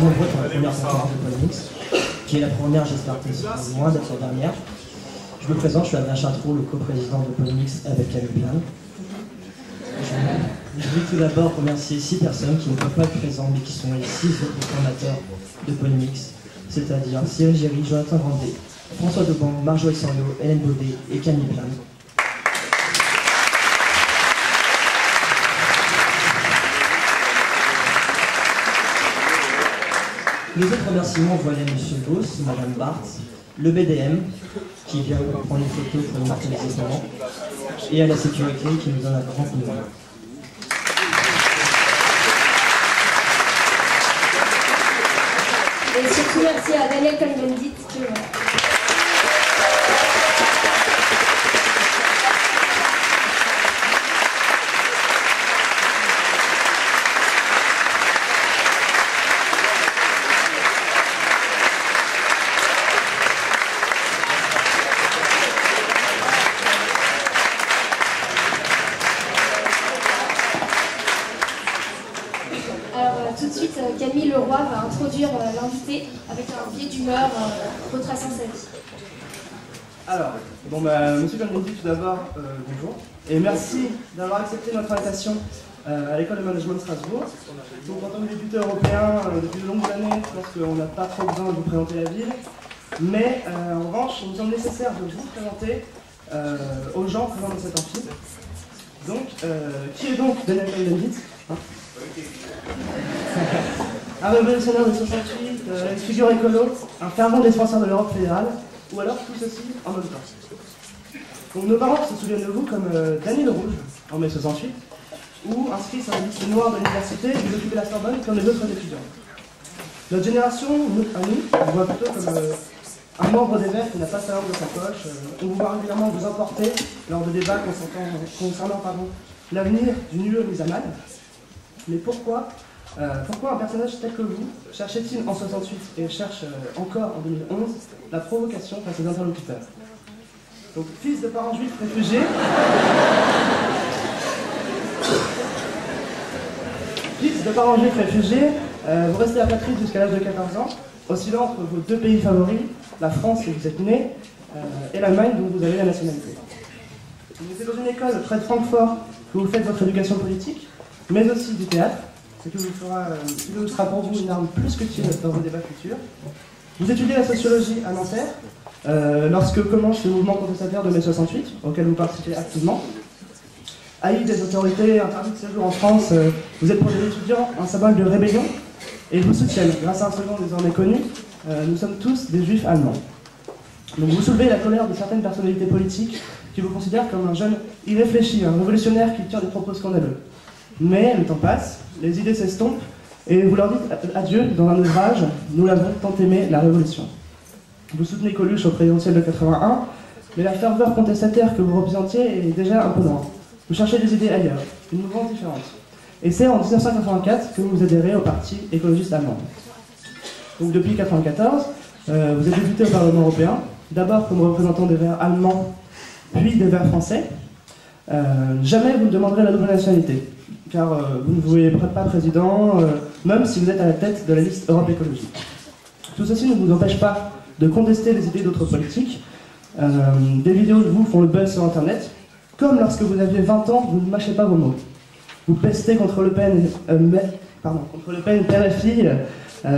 nombreux pour la première conférence de Polymix, qui est la première, j'espère que c'est loin d'être la dernière. Je me présente, je suis Adrien Chatrou, le coprésident de Polymix avec Camille Plan. Je voulais tout d'abord remercier 6 personnes qui ne peuvent pas être présentes mais qui sont les 6 autres fondateurs de Polymix, c'est-à-dire Cyril Géry, Jonathan Grandet, François Deban, Marjorie Soriot, Hélène Baudet et Camille Plan. Les autres remerciements vont aller à M. Gauss, Mme Barthes, le BDM, qui vient prendre une photo pour immortaliser ce moment, et à la sécurité qui nous donne un grand coup de main. Et surtout merci à Daniel Cohn-Bendit. Tout de suite, Camille Leroy va introduire l'invité avec un biais d'humeur retraçant sa vie. Alors, monsieur Cohn-Bendit, tout d'abord, bonjour. Et merci d'avoir accepté notre invitation à l'école de management de Strasbourg. Donc, en tant que député européen, depuis de longues années, je pense qu'on n'a pas trop besoin de vous présenter la ville. Mais en revanche, il nous semble nécessaire de vous présenter aux gens présents dans cet amphi. Donc, qui est donc Daniel Cohn-Bendit, hein? Un révolutionnaire de 68, une figure écolo, un fervent défenseur de l'Europe fédérale, ou alors tout ceci en même temps. Donc nos parents se souviennent de vous comme Daniel Rouge, en mai 68, ou inscrit sur la liste noire de l'université, vous occupez la Sorbonne comme les autres étudiants. Notre génération, à nous, on voit plutôt comme un membre des Verts qui n'a pas sa langue dans sa poche. On vous voit régulièrement vous emporter lors de débats concernant l'avenir d'une UE mise à mal. Mais pourquoi un personnage tel que vous cherchait-il en 68 et cherche encore en 2011 la provocation face aux interlocuteurs? Donc, fils de parents juifs réfugiés, vous restez apatride jusqu'à l'âge de 14 ans, oscillant entre vos 2 pays favoris, la France où vous êtes né, et l'Allemagne dont vous avez la nationalité. Vous êtes dans une école près de Francfort où vous faites votre éducation politique, mais aussi du théâtre, ce qui vous sera pour vous une arme plus qu'utile dans vos débats futurs. Vous étudiez la sociologie à Nanterre, lorsque commence le mouvement contestataire de mai 68, auquel vous participez activement. Haï des autorités, interdit de séjour en France, vous êtes pour les étudiants un symbole de rébellion, et ils vous soutiennent, grâce à un slogan désormais connu, nous sommes tous des juifs allemands. Donc vous soulevez la colère de certaines personnalités politiques qui vous considèrent comme un jeune irréfléchi, un révolutionnaire qui tient des propos scandaleux. Mais le temps passe, les idées s'estompent, et vous leur dites adieu dans un ouvrage, Nous l'avons tant aimé, la Révolution. Vous soutenez Coluche au présidentiel de 81, mais la ferveur contestataire que vous représentiez est déjà un peu loin. Vous cherchez des idées ailleurs, une mouvance différente. Et c'est en 1984 que vous adhérez au Parti écologiste allemand. Donc depuis 1994, vous êtes député au Parlement européen, d'abord comme représentant des Verts allemands, puis des Verts français. Jamais vous ne demanderez la double nationalité, car vous ne vous pas président, même si vous êtes à la tête de la liste Europe Écologie. Tout ceci ne vous empêche pas de contester les idées d'autres politiques. Des vidéos de vous font le buzz sur Internet. Comme lorsque vous aviez 20 ans, vous ne mâchez pas vos mots. Vous pestez contre Le Pen, père et fille,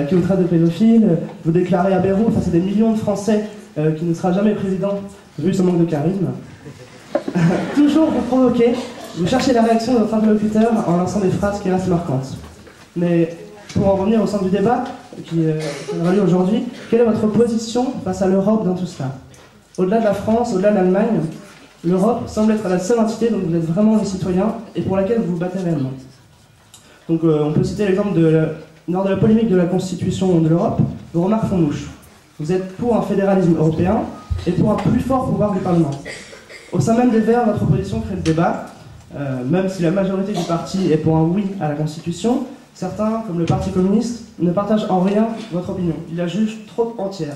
qui vous traite de pédophile. Vous déclarez à Beyrouth face à des millions de Français qu'il ne sera jamais président, vu son manque de charisme. Toujours vous provoquez, vous cherchez la réaction de votre interlocuteur en lançant des phrases qui restent marquantes. Mais pour en revenir au centre du débat, qui aura lieu aujourd'hui, quelle est votre position face à l'Europe dans tout cela? Au-delà de la France, au-delà de l'Allemagne, l'Europe semble être la seule entité dont vous êtes vraiment les citoyens et pour laquelle vous vous battez réellement. Donc on peut citer l'exemple lors de la polémique de la Constitution de l'Europe, vos remarques font mouche. Vous êtes pour un fédéralisme européen et pour un plus fort pouvoir du Parlement. Au sein même des Verts, votre opposition crée le débat. Même si la majorité du parti est pour un oui à la Constitution, certains, comme le Parti communiste, ne partagent en rien votre opinion. Ils la jugent trop entière.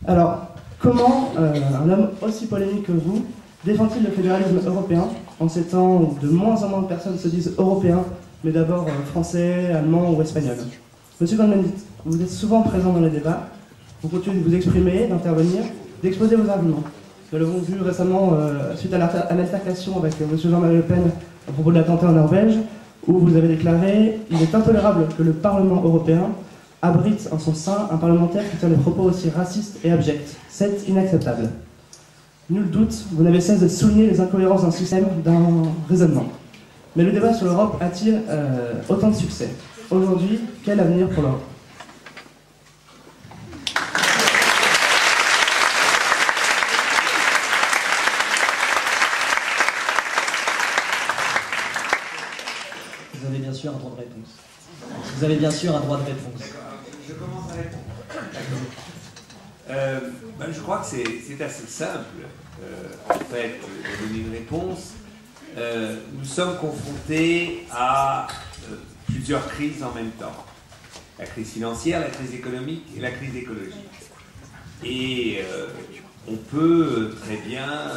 Alors, comment un homme aussi polémique que vous défend-il le fédéralisme européen en ces temps où de moins en moins de personnes se disent européens, mais d'abord français, allemands ou espagnols? Monsieur Cohn-Bendit, vous êtes souvent présent dans les débats, vous continuez de vous exprimer, d'intervenir, d'exposer vos arguments. Nous l'avons vu récemment suite à l'altercation avec monsieur Jean-Marie Le Pen à propos de l'attentat en Norvège, où vous avez déclaré « Il est intolérable que le Parlement européen abrite en son sein un parlementaire qui tient des propos aussi racistes et abjects. C'est inacceptable. » Nul doute, vous n'avez cesse de souligner les incohérences d'un système, d'un raisonnement. Mais le débat sur l'Europe a-t-il autant de succès? Aujourd'hui, quel avenir pour l'Europe? Vous avez bien sûr un droit de réponse. Vous avez bien sûr un droit de réponse. Je commence à répondre. Je crois que c'est assez simple, en fait, de donner une réponse. Nous sommes confrontés à plusieurs crises en même temps. La crise financière, la crise économique et la crise écologique. Et on peut très bien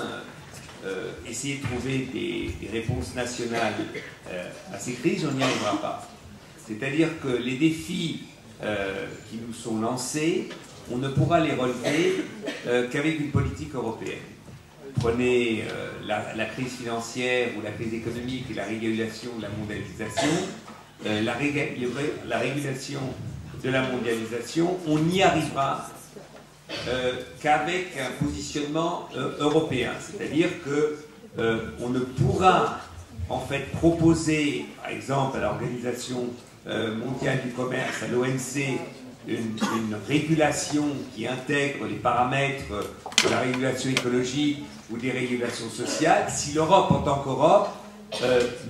essayer de trouver des réponses nationales à ces crises, on n'y arrivera pas. C'est-à-dire que les défis qui nous sont lancés, on ne pourra les relever qu'avec une politique européenne. Prenez la crise financière ou la crise économique et la régulation de la mondialisation. La régulation de la mondialisation, on n'y arrivera qu'avec un positionnement européen. C'est-à-dire qu'on ne pourra en fait proposer, par exemple, à l'Organisation mondiale du commerce, à l'OMC, une régulation qui intègre les paramètres de la régulation écologique ou des régulations sociales, si l'Europe, en tant qu'Europe,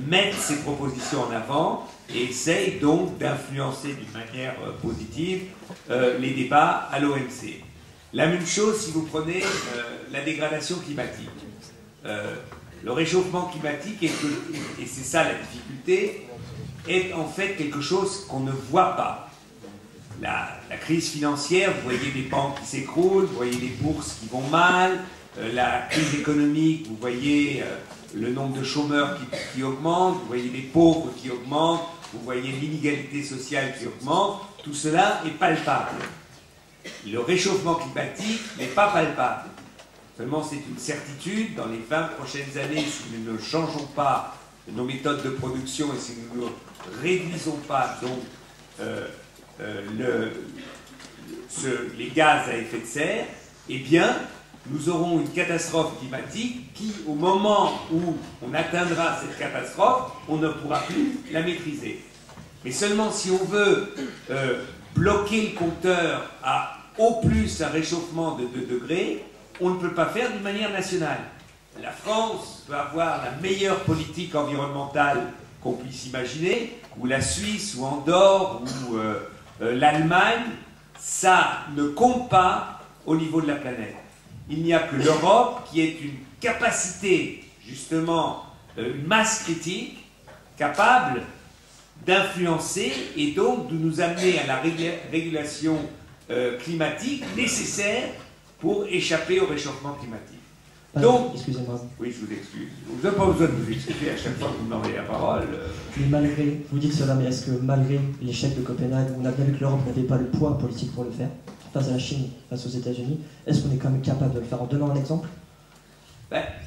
met ses propositions en avant et essaye donc d'influencer d'une manière positive les débats à l'OMC. La même chose si vous prenez la dégradation climatique. Le réchauffement climatique, et c'est ça la difficulté, est en fait quelque chose qu'on ne voit pas. La crise financière, vous voyez des banques qui s'écroulent, vous voyez les bourses qui vont mal, la crise économique, vous voyez le nombre de chômeurs qui augmente, vous voyez les pauvres qui augmentent, vous voyez l'inégalité sociale qui augmente, tout cela est palpable. Le réchauffement climatique n'est pas palpable. Seulement, c'est une certitude, dans les 20 prochaines années, si nous ne changeons pas nos méthodes de production et si nous ne réduisons pas donc les gaz à effet de serre, eh bien, nous aurons une catastrophe climatique qui, au moment où on atteindra cette catastrophe, on ne pourra plus la maîtriser. Mais seulement si on veut bloquer le compteur à au plus un réchauffement de 2 degrés, on ne peut pas faire d'une manière nationale. La France peut avoir la meilleure politique environnementale qu'on puisse imaginer, ou la Suisse, ou Andorre, ou l'Allemagne, ça ne compte pas au niveau de la planète. Il n'y a que l'Europe qui ait une capacité, justement, une masse critique, capable d'influencer et donc de nous amener à la régulation climatique nécessaire pour échapper au réchauffement climatique. Donc, excusez-moi. Oui, je vous excuse. Vous n'avez pas besoin de vous excuser à chaque fois que vous m'envoyez la parole. Mais malgré, vous dites cela, mais est-ce que malgré l'échec de Copenhague, où on a bien vu que l'Europe n'avait pas le poids politique pour le faire, face à la Chine, face aux États-Unis, est-ce qu'on est quand même capable de le faire en donnant un exemple?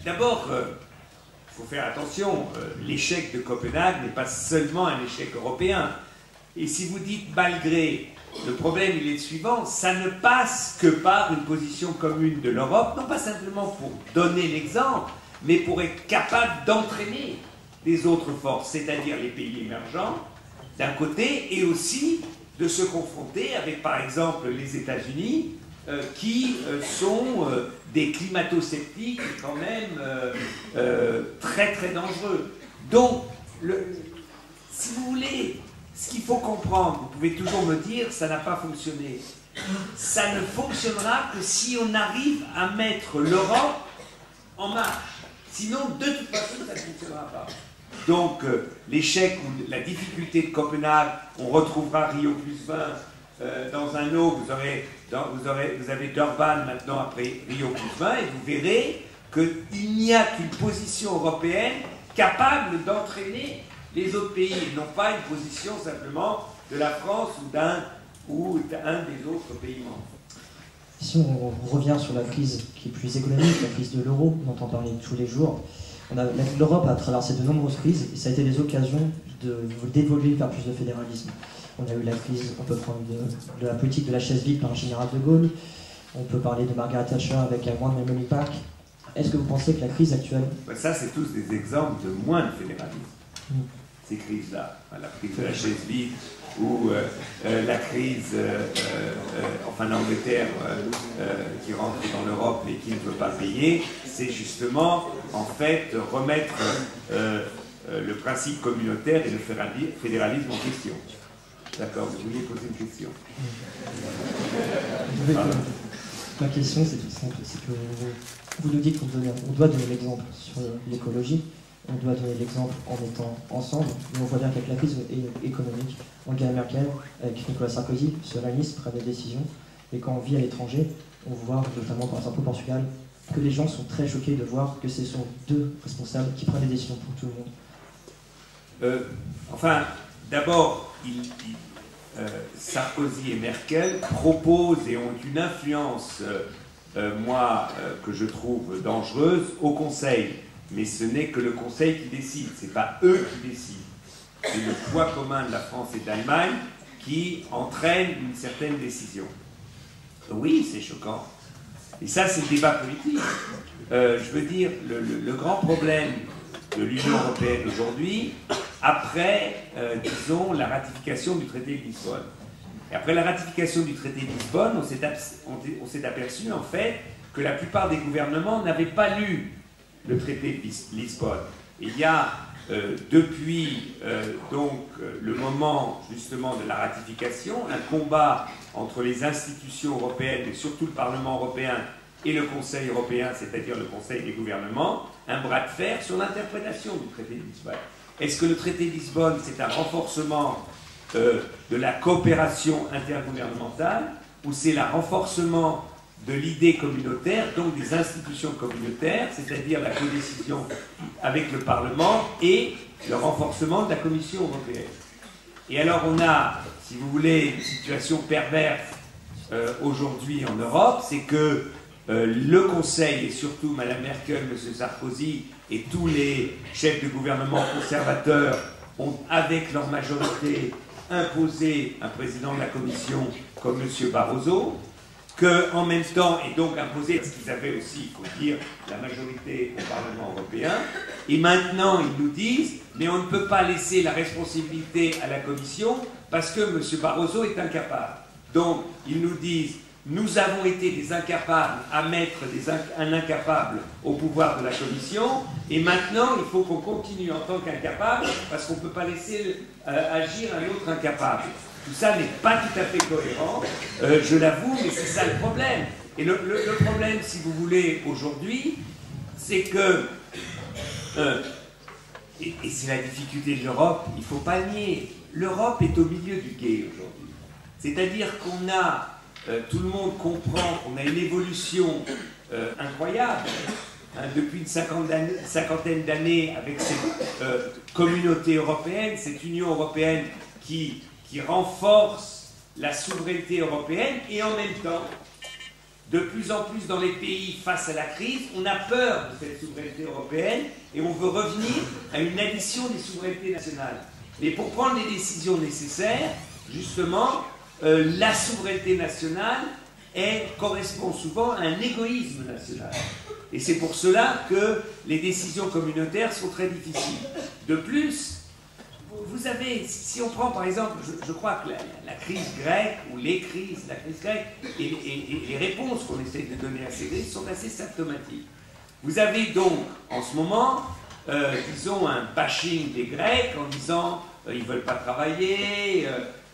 D'abord, il faut faire attention, l'échec de Copenhague n'est pas seulement un échec européen. Et si vous dites malgré, le problème il est le suivant, ça ne passe que par une position commune de l'Europe, non pas simplement pour donner l'exemple, mais pour être capable d'entraîner les autres forces, c'est-à-dire les pays émergents, d'un côté, et aussi de se confronter avec, par exemple, les États-Unis, qui sont des climato-sceptiques quand même très très dangereux. Donc, si vous voulez, ce qu'il faut comprendre, vous pouvez toujours me dire, ça n'a pas fonctionné. Ça ne fonctionnera que si on arrive à mettre l'Europe en marche. Sinon, de toute façon, ça ne fonctionnera pas. Donc, l'échec ou la difficulté de Copenhague, on retrouvera Rio plus 20 dans un autre, vous avez Durban maintenant après Rio plus 20, et vous verrez qu'il n'y a qu'une position européenne capable d'entraîner les autres pays, et non pas une position simplement de la France ou d'un des autres pays membres. Si on revient sur la crise qui est plus économique, la crise de l'euro, on entend parler tous les jours, l'Europe a traversé de nombreuses crises et ça a été des occasions d'évoluer vers plus de fédéralisme. On a eu la crise, on peut prendre de la politique de la chaise vide par un général de Gaulle, on peut parler de Margaret Thatcher avec un One Money Pack. Est-ce que vous pensez que la crise actuelle... Ça, c'est tous des exemples de moins de fédéralisme. Ces crises-là, la crise de la chaise vide ou la crise en Angleterre qui rentre dans l'Europe et qui ne peut pas payer, c'est justement en fait remettre le principe communautaire et le fédéralisme en question. D'accord, vous vouliez poser une question. Ma question, c'est tout simple, c'est que vous nous dites qu'on doit donner l'exemple sur l'écologie, on doit donner l'exemple en étant ensemble, mais on voit bien qu'avec la crise économique, Angela Merkel, avec Nicolas Sarkozy, se réunissent, prennent des décisions, et quand on vit à l'étranger, on voit, notamment par exemple au Portugal, que les gens sont très choqués de voir que ce sont deux responsables qui prennent des décisions pour tout le monde. D'abord, Sarkozy et Merkel proposent et ont une influence, que je trouve dangereuse, au Conseil. Mais ce n'est que le Conseil qui décide, ce n'est pas eux qui décident. C'est le poids commun de la France et de l'Allemagne qui entraîne une certaine décision. Oui, c'est choquant. Et ça, c'est le débat politique. Je veux dire, le grand problème de l'Union européenne aujourd'hui, après, disons, la ratification du traité de Lisbonne. Et après la ratification du traité de Lisbonne, on s'est aperçu, en fait, que la plupart des gouvernements n'avaient pas lu le traité de Lisbonne. Et il y a, depuis le moment, justement, de la ratification, un combat entre les institutions européennes, et surtout le Parlement européen, et le Conseil européen, c'est-à-dire le Conseil des gouvernements, un bras de fer sur l'interprétation du traité de Lisbonne. Est-ce que le traité de Lisbonne, c'est un renforcement de la coopération intergouvernementale, ou c'est un renforcement de l'idée communautaire, donc des institutions communautaires, c'est-à-dire la codécision avec le Parlement et le renforcement de la Commission européenne. Et alors on a, si vous voulez, une situation perverse aujourd'hui en Europe, c'est que le Conseil, et surtout Mme Merkel, M. Sarkozy, et tous les chefs de gouvernement conservateurs ont, avec leur majorité, imposé un président de la Commission comme M. Barroso, qu'en même temps, et donc imposé, parce qu'ils avaient aussi, il faut dire, la majorité au Parlement européen, et maintenant ils nous disent, mais on ne peut pas laisser la responsabilité à la Commission parce que M. Barroso est incapable. Donc ils nous disent, nous avons été des incapables à mettre un incapable au pouvoir de la Commission, et maintenant il faut qu'on continue en tant qu'incapable parce qu'on ne peut pas laisser agir un autre incapable. Tout ça n'est pas tout à fait cohérent, je l'avoue, mais c'est ça le problème. Et le problème, si vous voulez, aujourd'hui, c'est que, et c'est la difficulté de l'Europe, il ne faut pas nier, l'Europe est au milieu du gué aujourd'hui. C'est-à-dire qu'on a, tout le monde comprend qu'on a une évolution incroyable, depuis une cinquantaine d'années avec cette communauté européenne, cette Union européenne qui renforce la souveraineté européenne, et en même temps, de plus en plus dans les pays face à la crise, on a peur de cette souveraineté européenne et on veut revenir à une addition des souverainetés nationales. Mais pour prendre les décisions nécessaires, justement, la souveraineté nationale correspond souvent à un égoïsme national. Et c'est pour cela que les décisions communautaires sont très difficiles. De plus, vous avez, si on prend par exemple, je crois que la crise grecque, ou la crise grecque, et les réponses qu'on essaie de donner à ces crises sont assez symptomatiques. Vous avez donc, en ce moment, disons, un bashing des Grecs en disant ils ne veulent pas travailler,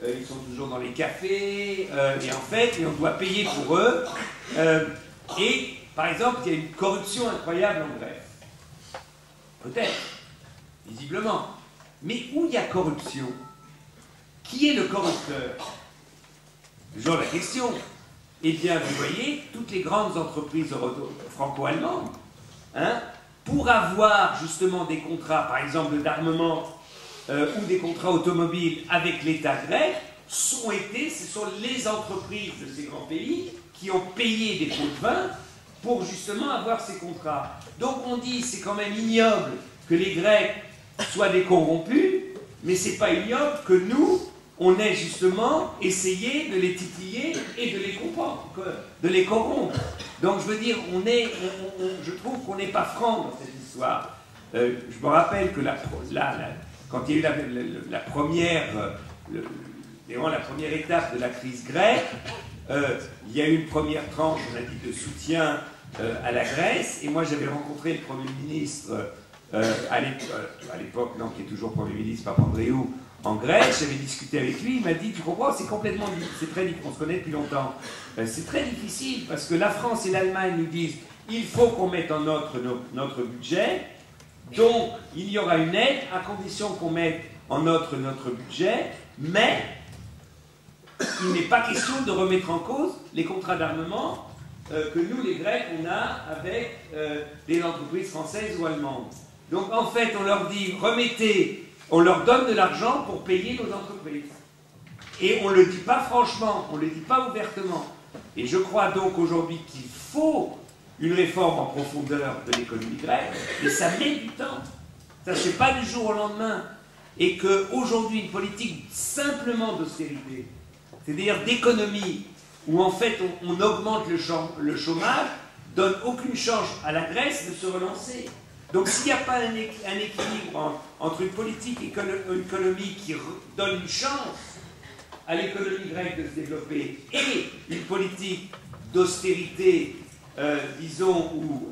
ils sont toujours dans les cafés, et en fait, on doit payer pour eux. Et, par exemple, il y a une corruption incroyable en Grèce. Peut-être, visiblement. Mais où il y a corruption, qui est le corrupteur? Toujours la question. Eh bien, vous voyez, toutes les grandes entreprises franco-allemandes, pour avoir justement des contrats, par exemple d'armement, ou des contrats automobiles avec l'État grec, ce sont les entreprises de ces grands pays qui ont payé des pots de vin pour justement avoir ces contrats. Donc on dit c'est quand même ignoble que les Grecs soient des corrompus, mais c'est pas ignoble que nous, on ait justement essayé de les titiller et de les corrompre. Donc je veux dire, je trouve qu'on n'est pas franc dans cette histoire. Je me rappelle que quand il y a eu la première étape de la crise grecque, il y a eu une première tranche, on a dit, de soutien à la Grèce, et moi j'avais rencontré le Premier ministre à l'époque, non, qui est toujours Premier ministre, Papandréou, en Grèce. J'avais discuté avec lui, il m'a dit, tu comprends, c'est très difficile, on se connaît depuis longtemps, c'est très difficile, parce que la France et l'Allemagne nous disent, il faut qu'on mette en notre budget, donc il y aura une aide, à condition qu'on mette en notre budget, mais il n'est pas question de remettre en cause les contrats d'armement que nous, les Grecs, on a avec des entreprises françaises ou allemandes. Donc en fait, on leur dit, on leur donne de l'argent pour payer nos entreprises. Et on ne le dit pas franchement, on ne le dit pas ouvertement. Et je crois donc aujourd'hui qu'il faut une réforme en profondeur de l'économie grecque, mais ça met du temps. Ça ne se fait pas du jour au lendemain. Et qu'aujourd'hui, une politique simplement d'austérité, c'est-à-dire d'économie, où en fait on augmente le chômage, donne aucune chance à la Grèce de se relancer. Donc s'il n'y a pas un équilibre entre une politique économique qui donne une chance à l'économie grecque de se développer et une politique d'austérité, disons, ou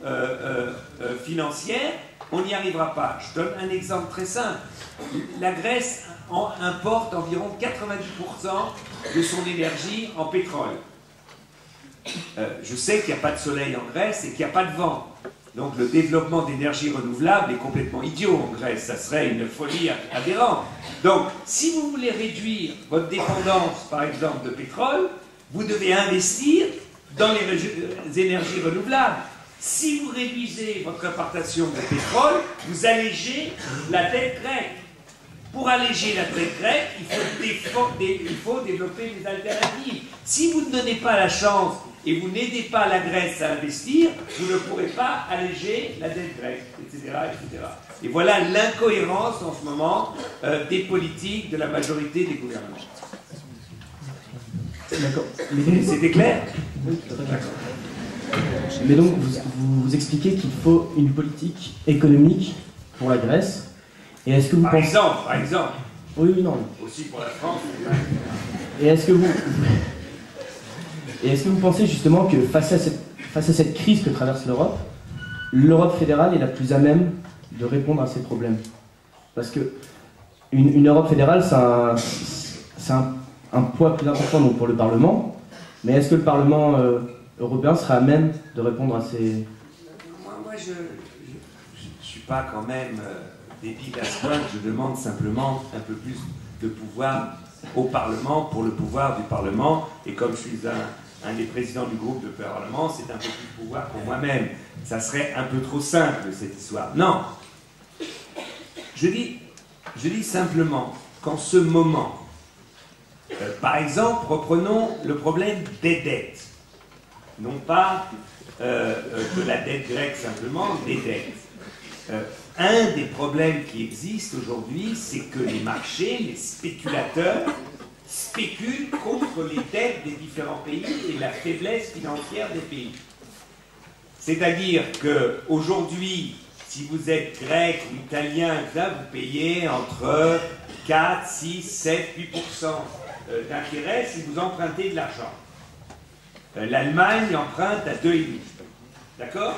financière, on n'y arrivera pas. Je donne un exemple très simple. La Grèce importe environ 90% de son énergie en pétrole. Je sais qu'il n'y a pas de soleil en Grèce et qu'il n'y a pas de vent. Donc le développement d'énergie renouvelable est complètement idiot en Grèce. Ça serait une folie aberrante. Donc si vous voulez réduire votre dépendance, par exemple, de pétrole, vous devez investir dans les énergies renouvelables. Si vous réduisez votre importation de pétrole, vous allégez la dette grecque. Pour alléger la dette grecque, il faut développer des alternatives. Si vous ne donnez pas la chance et vous n'aidez pas la Grèce à investir, vous ne pourrez pas alléger la dette grecque, etc., etc. Et voilà l'incohérence en ce moment des politiques de la majorité des gouvernements. D'accord. C'était clair? Oui, très bien. Mais donc, vous expliquez qu'il faut une politique économique pour la Grèce. Et est-ce que vous pensez... Par exemple. Oui, non. Aussi pour la France. Et est-ce que vous pensez justement que face à cette crise que traverse l'Europe fédérale est la plus à même de répondre à ces problèmes? Parce que une Europe fédérale, c'est un poids plus important donc, pour le Parlement. Mais est-ce que le Parlement européen sera à même de répondre à ces... Moi je ne suis pas quand même débile à ce point que je demande simplement un peu plus de pouvoir au Parlement pour le pouvoir du Parlement. Et comme je suis un des présidents du groupe de Parlement, c'est un peu plus de pouvoir pour moi-même. Ça serait un peu trop simple, cette histoire. Non. Je dis simplement qu'en ce moment, par exemple, reprenons le problème des dettes. Non pas de la dette grecque simplement, des dettes. Un des problèmes qui existent aujourd'hui, c'est que les marchés, les spéculateurs, spéculent contre les dettes des différents pays et la faiblesse financière des pays. C'est-à-dire qu'aujourd'hui, si vous êtes grec ou italien, là, vous payez entre 4, 6, 7, 8% d'intérêt si vous empruntez de l'argent. L'Allemagne emprunte à 2,5%. D'accord?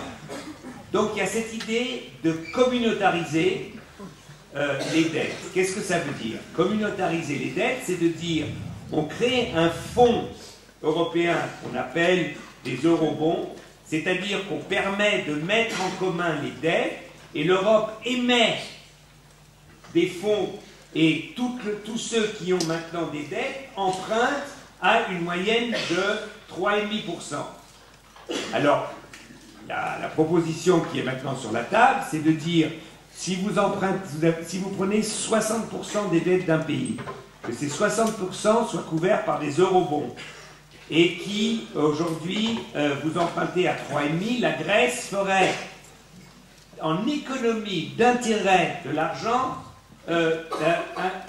Donc il y a cette idée de communautariser les dettes. Qu'est-ce que ça veut dire? Communautariser les dettes, c'est de dire on crée un fonds européen qu'on appelle des eurobonds, c'est-à-dire qu'on permet de mettre en commun les dettes et l'Europe émet des fonds et tous ceux qui ont maintenant des dettes empruntent à une moyenne de 3,5%. Alors, la proposition qui est maintenant sur la table, c'est de dire si vous prenez 60% des dettes d'un pays, que ces 60% soient couverts par des eurobonds, et qui, aujourd'hui, vous empruntez à 3,5, la Grèce ferait, en économie d'intérêt de l'argent,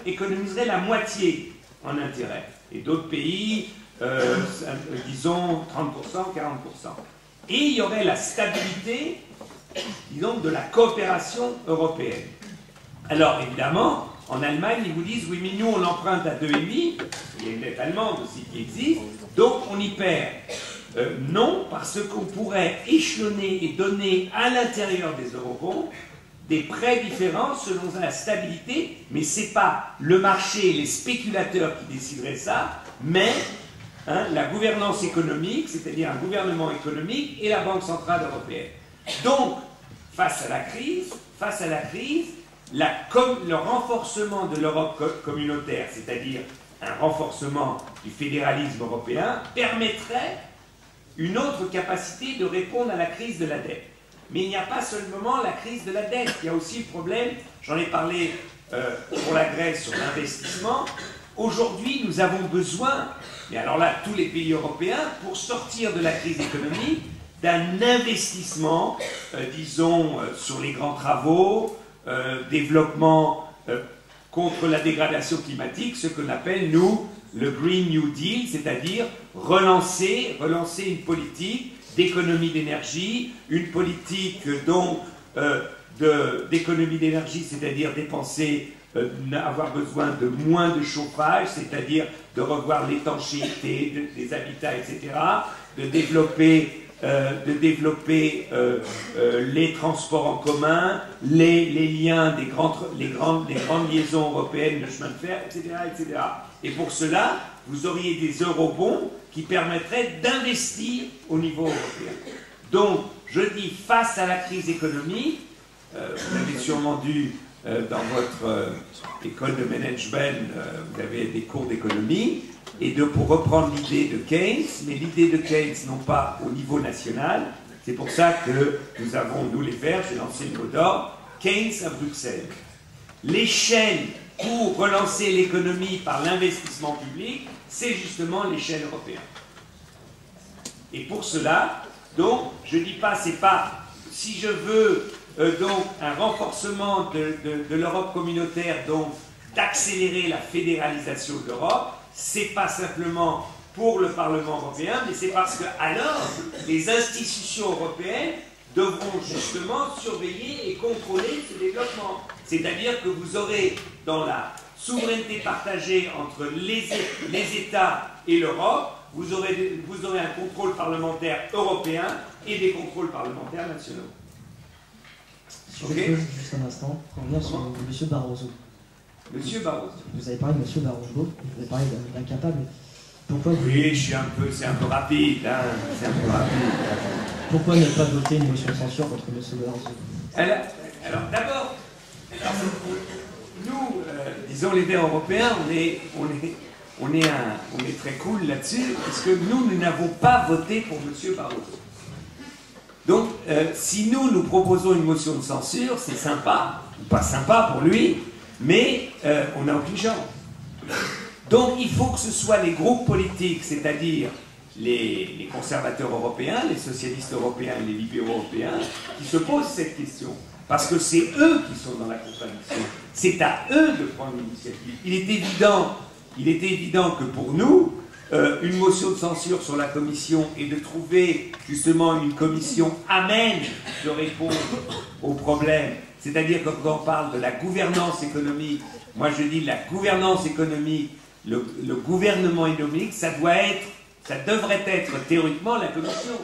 économiserait la moitié en intérêt. Et d'autres pays, disons 30%, 40%. Et il y aurait la stabilité, disons, de la coopération européenne. Alors, évidemment, en Allemagne, ils vous disent, oui, mais nous, on emprunte à 2,5, il y a une dette allemande aussi qui existe, donc on y perd. Non, parce qu'on pourrait échelonner et donner à l'intérieur des eurobonds des prêts différents selon la stabilité, mais ce n'est pas le marché, les spéculateurs qui décideraient ça, mais la gouvernance économique, c'est-à-dire un gouvernement économique et la Banque Centrale Européenne. Donc, face à la crise, le renforcement de l'Europe communautaire, c'est-à-dire un renforcement du fédéralisme européen, permettrait une autre capacité de répondre à la crise de la dette. Mais il n'y a pas seulement la crise de la dette, il y a aussi le problème, j'en ai parlé pour la Grèce sur l'investissement. Aujourd'hui, nous avons besoin, et alors là, tous les pays européens, pour sortir de la crise économique, d'un investissement, disons, sur les grands travaux, développement contre la dégradation climatique, ce qu'on appelle, nous, le Green New Deal, c'est-à-dire relancer une politique d'économie d'énergie, une politique donc d'économie d'énergie, c'est-à-dire dépenser, avoir besoin de moins de chauffage, c'est-à-dire de revoir l'étanchéité des habitats, etc., de développer les transports en commun, les liens les grandes liaisons européennes de chemin de fer, etc., etc. Et pour cela, vous auriez des eurobonds qui permettraient d'investir au niveau européen. Donc, je dis, face à la crise économique, vous avez sûrement dû, dans votre école de management, vous avez des cours d'économie, et pour reprendre l'idée de Keynes, mais l'idée de Keynes non pas au niveau national, c'est pour ça que nous avons, nous les Verts, j'ai lancé le mot d'ordre, Keynes à Bruxelles. L'échelle pour relancer l'économie par l'investissement public, c'est justement l'échelle européenne. Et pour cela, donc, je ne dis pas, c'est pas, si je veux donc un renforcement de l'Europe communautaire, donc d'accélérer la fédéralisation de l'Europe, c'est pas simplement pour le Parlement européen, mais c'est parce que alors les institutions européennes devront justement surveiller et contrôler ce développement. C'est-à-dire que vous aurez dans la souveraineté partagée entre les États et l'Europe, vous aurez un contrôle parlementaire européen et des contrôles parlementaires nationaux. Si je peux juste un instant revenir sur M. Barroso. Monsieur Barroso. Vous avez parlé de M. Barroso, vous avez parlé d'incapable. Pourquoi vous... Oui, c'est un peu rapide, hein, c'est un peu rapide. Pourquoi ne pas voter une motion de censure contre M. Barroso? Alors d'abord, nous, disons les Verts européens, on est très cool là-dessus, parce que nous n'avons pas voté pour M. Barroso. Donc, si nous proposons une motion de censure, c'est sympa, ou pas sympa pour lui, mais on n'a aucune chance. Donc, il faut que ce soit les groupes politiques, c'est-à-dire les conservateurs européens, les socialistes européens et les libéraux européens, qui se posent cette question. Parce que c'est eux qui sont dans la contradiction. C'est à eux de prendre l'initiative. Il était évident que pour nous, une motion de censure sur la Commission et de trouver justement une commission amène de répondre aux problèmes. C'est-à-dire que quand on parle de la gouvernance économique, moi je dis la gouvernance économique, le gouvernement économique, ça devrait être théoriquement la Commission.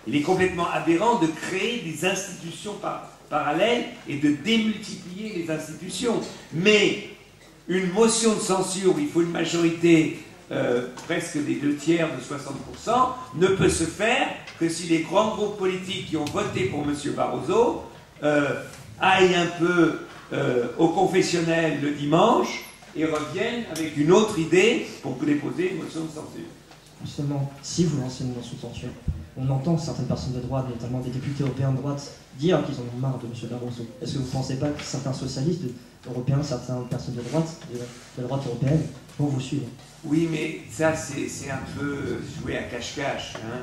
Il est complètement aberrant de créer des institutions parallèles et de démultiplier les institutions. Mais une motion de censure, il faut une majorité presque des 2/3 de 60%, ne peut se faire que si les grands groupes politiques qui ont voté pour M. Barroso aillent un peu au confessionnel le dimanche et reviennent avec une autre idée pour déposer une motion de censure. Justement, si vous lancez une motion de censure, on entend certaines personnes de droite, notamment des députés européens de droite, dire qu'ils en ont marre de M. Barroso. Est-ce que vous ne pensez pas que certains socialistes européens, certaines personnes de droite européenne, vont vous suivre? Oui, mais ça, c'est un peu jouer à cache-cache. Hein.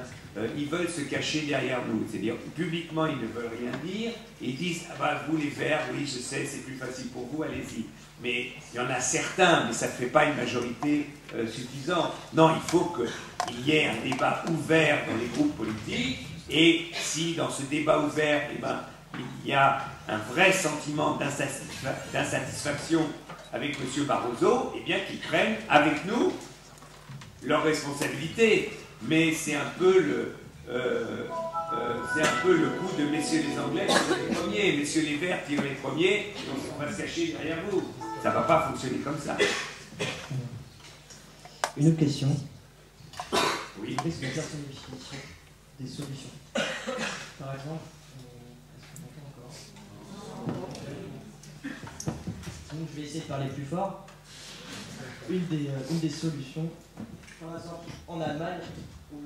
Ils veulent se cacher derrière nous. C'est-à-dire, publiquement, ils ne veulent rien dire. Et ils disent, ah bah, vous les Verts, oui, je sais, c'est plus facile pour vous, allez-y. Mais il y en a certains, mais ça ne fait pas une majorité suffisante. Non, il faut qu'il y ait un débat ouvert dans les groupes politiques. Et si, dans ce débat ouvert, eh ben, il y a un vrai sentiment d'insatisfaction avec M. Barroso, eh bien qu'ils prennent avec nous leurs responsabilités. Mais c'est un peu le coup de messieurs les Anglais qui sont les premiers, messieurs les Verts tirent les premiers, et on va se cacher derrière vous. Ça ne va pas fonctionner comme ça. Une autre question. Oui. Qu'est-ce que personnification des solutions? Par exemple, est-ce qu'on entend encore? Donc, je vais essayer de parler plus fort. Une des solutions, par exemple, en Allemagne ou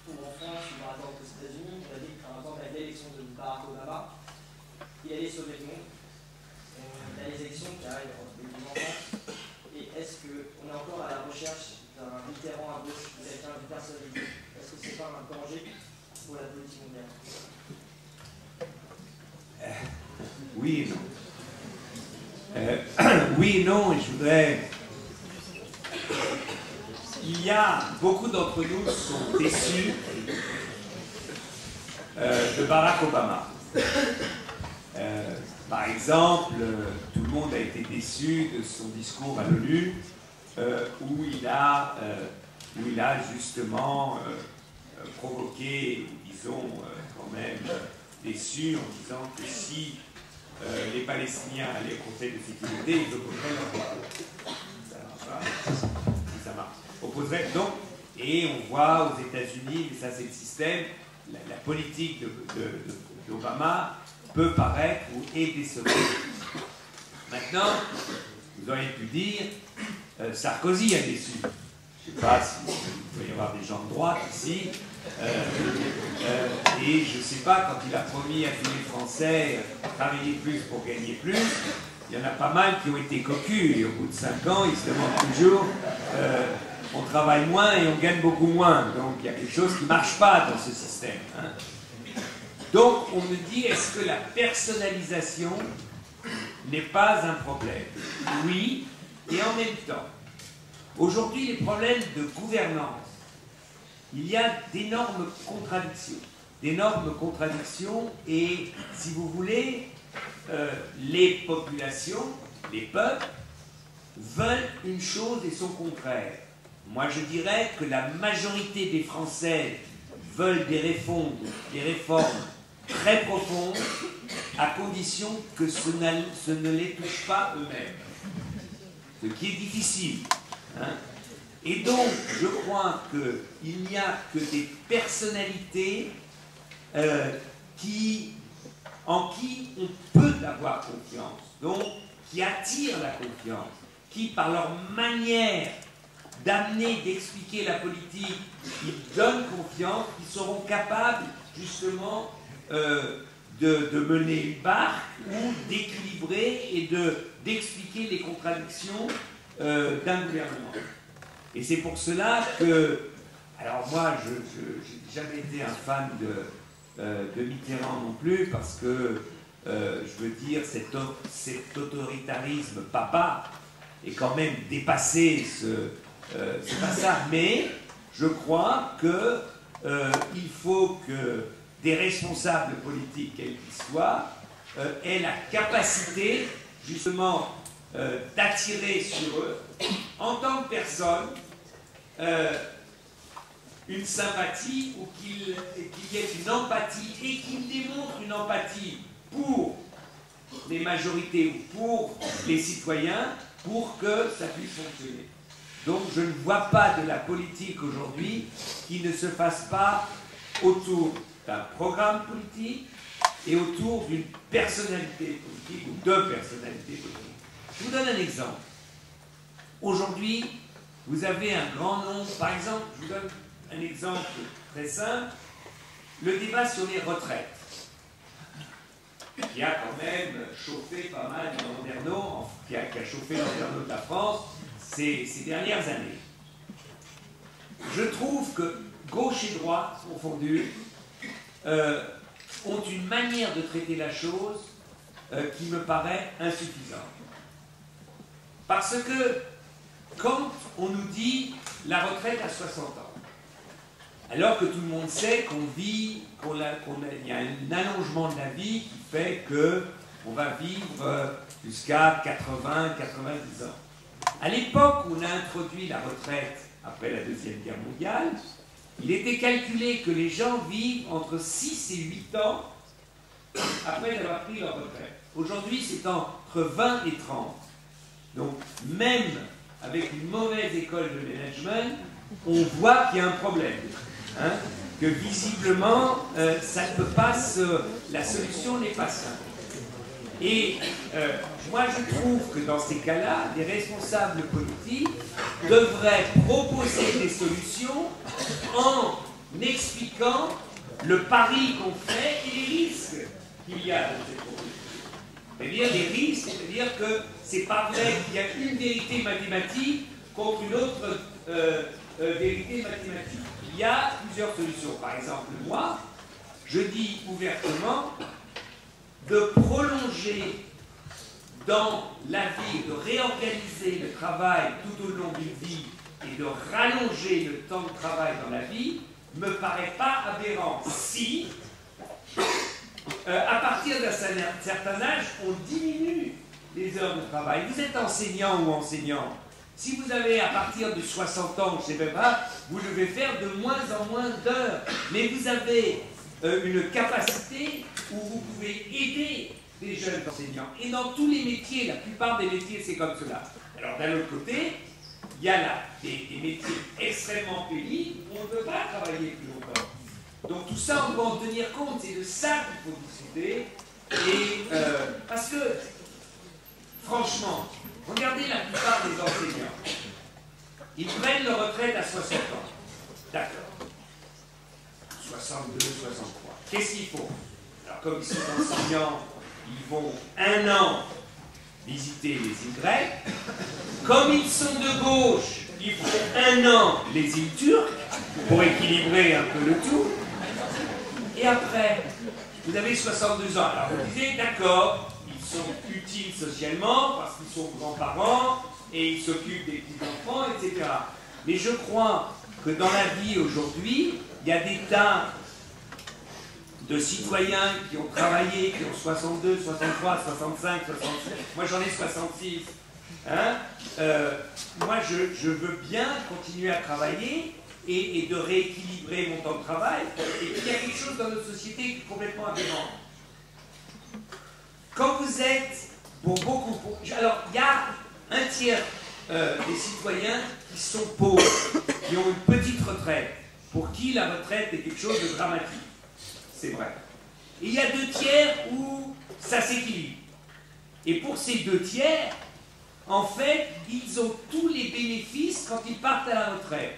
en France ou par exemple aux États-Unis, on a dit que par exemple avec l'élection de Barack Obama, il allait sauver le monde. Il y a les élections qui arrivent en début en France. Et est-ce qu'on est encore à la recherche d'un Mitterrand à gauche, de quelqu'un de personnalité? Est-ce que c'est pas un danger pour la politique mondiale? Oui et non. Oui et non, et je voudrais... Il y a beaucoup d'entre nous qui sont déçus de Barack Obama. Par exemple, tout le monde a été déçu de son discours à l'ONU où il a justement provoqué, disons, quand même déçu en disant que si les Palestiniens allaient au Conseil de sécurité, ils opposeraient leur veto. Ça marche pas. Ça marche. Opposerait donc, et on voit aux États-Unis, mais ça c'est le système, la politique d'Obama peut paraître ou est décevante. Maintenant, vous auriez pu dire, Sarkozy a déçu. Je ne sais pas s'il peut y avoir des gens de droite ici. Et je ne sais pas, quand il a promis à tous les Français travailler plus pour gagner plus, il y en a pas mal qui ont été cocus. Et au bout de 5 ans, ils se demandent toujours, on travaille moins et on gagne beaucoup moins. Donc il y a quelque chose qui ne marche pas dans ce système. Hein. Donc on me dit, est-ce que la personnalisation n'est pas un problème? Oui, et en même temps. Aujourd'hui, les problèmes de gouvernance, il y a d'énormes contradictions. Et, si vous voulez, les populations, les peuples, veulent une chose et son contraire. Moi, je dirais que la majorité des Français veulent des réformes très profondes, à condition que ce ne les touche pas eux-mêmes. Ce qui est difficile. Hein. Et donc, je crois qu'il n'y a que des personnalités en qui on peut avoir confiance, donc qui attirent la confiance, qui, par leur manière d'amener, d'expliquer la politique, ils donnent confiance, ils seront capables, justement, de mener une barque ou d'équilibrer et d'expliquer les contradictions d'un gouvernement. Et c'est pour cela que, alors moi, je n'ai jamais été un fan de Mitterrand non plus, parce que, je veux dire, cet autoritarisme papa est quand même dépassé, c'est pas ça. Mais je crois qu'il faut que des responsables politiques, quels qu'ils soient, aient la capacité, justement, d'attirer sur eux, en tant que personne, une sympathie ou qu'il y ait une empathie et qu'il démontre une empathie pour les majorités ou pour les citoyens pour que ça puisse fonctionner. Donc je ne vois pas de la politique aujourd'hui qui ne se fasse pas autour d'un programme politique et autour d'une personnalité politique ou de personnalités politiques. Je vous donne un exemple. Aujourd'hui, vous avez un grand nombre, par exemple, je vous donne un exemple très simple, le débat sur les retraites, qui a quand même chauffé pas mal le landerneau, qui a chauffé le landerneau de la France ces dernières années. Je trouve que gauche et droite, confondus, ont une manière de traiter la chose qui me paraît insuffisante. Parce que quand on nous dit la retraite à 60 ans, alors que tout le monde sait qu'on vit, il y a un allongement de la vie qui fait qu'on va vivre jusqu'à 80, 90 ans. À l'époque où on a introduit la retraite après la Deuxième Guerre mondiale, il était calculé que les gens vivent entre 6 et 8 ans après avoir pris leur retraite. Aujourd'hui, c'est entre 20 et 30. Donc, même avec une mauvaise école de management, on voit qu'il y a un problème. Hein, que visiblement, ça ne peut pas la solution n'est pas simple. Et moi, je trouve que dans ces cas-là, les responsables politiques devraient proposer des solutions en expliquant le pari qu'on fait et les risques qu'il y a dans ces problèmes. C'est-à-dire les risques, c'est-à-dire que c'est pas vrai qu'il y a une vérité mathématique contre une autre vérité mathématique. Il y a plusieurs solutions. Par exemple, moi, je dis ouvertement de prolonger dans la vie, de réorganiser le travail tout au long d'une vie et de rallonger le temps de travail dans la vie me paraît pas aberrant si, à partir d'un certain âge, on diminue les heures de travail. Vous êtes enseignant ou enseignant. Si vous avez à partir de 60 ans, je ne sais pas, vous devez faire de moins en moins d'heures. Mais vous avez une capacité où vous pouvez aider des jeunes enseignants. Et dans tous les métiers, la plupart des métiers, c'est comme cela. Alors d'un autre côté, il y a là des métiers extrêmement pénibles où on ne peut pas travailler plus longtemps. Donc tout ça, on doit en tenir compte. C'est de ça qu'il faut discuter. Et parce que, franchement, regardez la plupart des enseignants. Ils prennent leur retraite à 60 ans. D'accord. 62, 63. Qu'est-ce qu'ils font? Alors, comme ils sont enseignants, ils vont 1 an visiter les îles grecques. Comme ils sont de gauche, ils font 1 an les îles turques pour équilibrer un peu le tout. Et après, vous avez 62 ans. Alors, vous disiez, d'accord, ils sont utiles socialement parce qu'ils sont grands-parents et ils s'occupent des petits-enfants, etc. Mais je crois que dans la vie aujourd'hui, il y a des tas de citoyens qui ont travaillé, qui ont 62, 63, 65, 67. Moi, j'en ai 66. Hein, moi, je veux bien continuer à travailler et de rééquilibrer mon temps de travail. Et puis, il y a quelque chose dans notre société qui est complètement aberrant. Quand vous êtes, pour beaucoup, alors il y a un tiers des citoyens qui sont pauvres, qui ont une petite retraite, pour qui la retraite est quelque chose de dramatique. C'est vrai. Et il y a 2 tiers où ça s'équilibre. Et pour ces 2 tiers, en fait, ils ont tous les bénéfices quand ils partent à la retraite.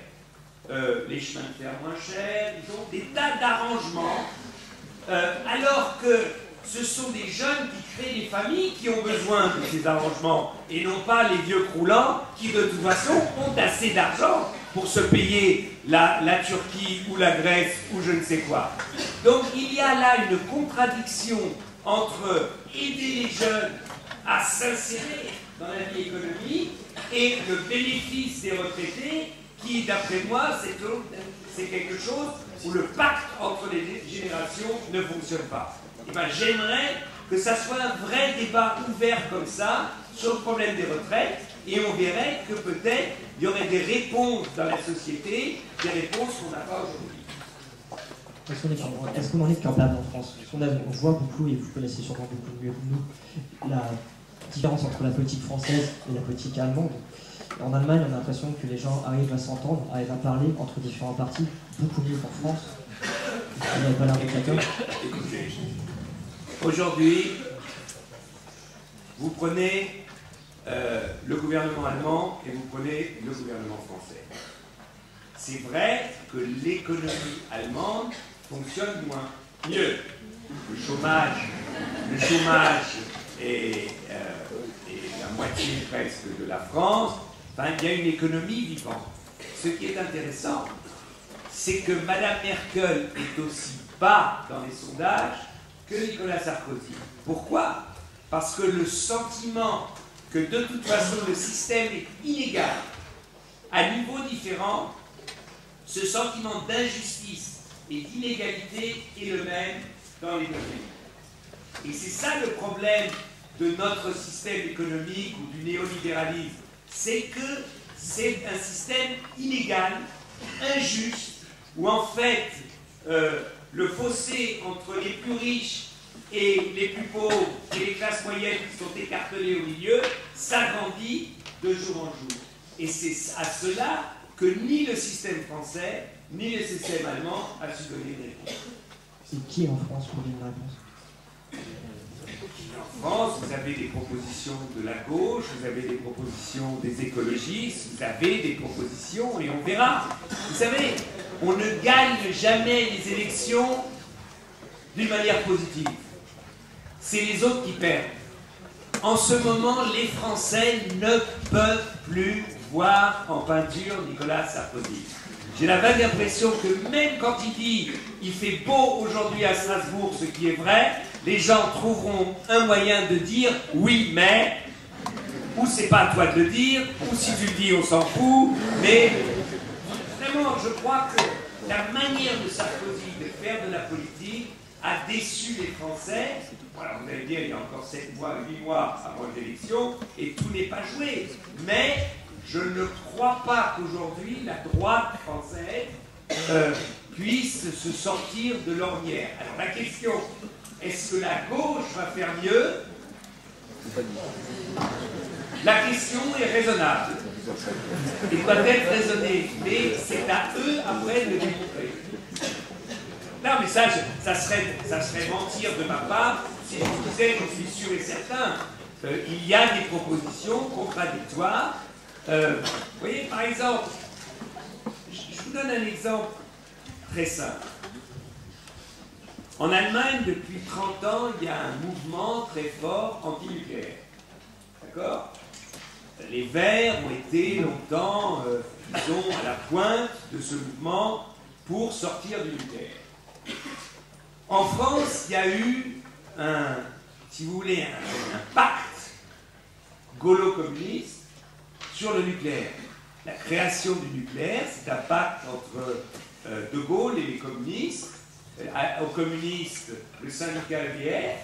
Les chemins de fer moins chers, ils ont des tas d'arrangements, alors que ce sont des jeunes qui créent des familles qui ont besoin de ces arrangements et non pas les vieux croulants qui de toute façon ont assez d'argent pour se payer la Turquie ou la Grèce ou je ne sais quoi. Donc il y a là une contradiction entre aider les jeunes à s'insérer dans la vie économique et le bénéfice des retraités qui, d'après moi, c'est quelque chose où le pacte entre les générations ne fonctionne pas. Et ben, j'aimerais que ça soit un vrai débat ouvert comme ça sur le problème des retraites et on verrait que peut-être il y aurait des réponses dans la société, des réponses qu'on n'a pas aujourd'hui. Est-ce qu'on en est capable en France? On voit beaucoup, et vous connaissez sûrement beaucoup mieux que nous, la différence entre la politique française et la politique allemande. En Allemagne, on a l'impression que les gens arrivent à s'entendre, arrivent à parler entre différents partis, beaucoup mieux qu'en France. Vous n'avez pas l'air d'être d'accord? Écoutez, aujourd'hui, vous prenez le gouvernement allemand et vous prenez le gouvernement français. C'est vrai que l'économie allemande fonctionne mieux. Le chômage est la moitié presque de la France. Enfin, il y a une économie vivante. Ce qui est intéressant, c'est que Mme Merkel est aussi bas dans les sondages que Nicolas Sarkozy. Pourquoi? Parce que le sentiment que de toute façon le système est inégal, à niveau différent, ce sentiment d'injustice et d'inégalité est le même dans les deux pays. Et c'est ça le problème de notre système économique ou du néolibéralisme, c'est que c'est un système inégal, injuste, où en fait le fossé entre les plus riches et les plus pauvres et les classes moyennes qui sont écartelées au milieu s'agrandit de jour en jour. Et c'est à cela que ni le système français, ni le système allemand a su donner une réponse. C'est qui en France pour donner une réponse? En France, vous avez des propositions de la gauche, vous avez des propositions des écologistes, vous avez des propositions et on verra. Vous savez, on ne gagne jamais les élections d'une manière positive. C'est les autres qui perdent. En ce moment, les Français ne peuvent plus voir en peinture Nicolas Sarkozy. J'ai la vague impression que même quand il dit « il fait beau aujourd'hui à Strasbourg », ce qui est vrai, les gens trouveront un moyen de dire « oui, mais », ou c'est pas à toi de le dire, ou si tu le dis, on s'en fout, mais vraiment, je crois que la manière de Sarkozy de faire de la politique a déçu les Français. Alors vous allez dire, il y a encore 7 mois, 8 mois avant l'élection, et tout n'est pas joué. Mais je ne crois pas qu'aujourd'hui, la droite française puisse se sortir de l'ornière. Alors la question, est-ce que la gauche va faire mieux? La question est raisonnable. Et doit être raisonnée, mais c'est à eux après de le démontrer. Non, mais ça serait mentir de ma part si je vous disais, je suis sûr et certain, il y a des propositions contradictoires. Vous voyez, par exemple, je vous donne un exemple très simple. En Allemagne, depuis 30 ans, il y a un mouvement très fort anti-nucléaire. D'accord? Les Verts ont été longtemps, disons, à la pointe de ce mouvement pour sortir du nucléaire. En France, il y a eu si vous voulez, un pacte gaulo-communiste sur le nucléaire. La création du nucléaire, c'est un pacte entre De Gaulle et les communistes. Aux communistes, le syndicat EDF,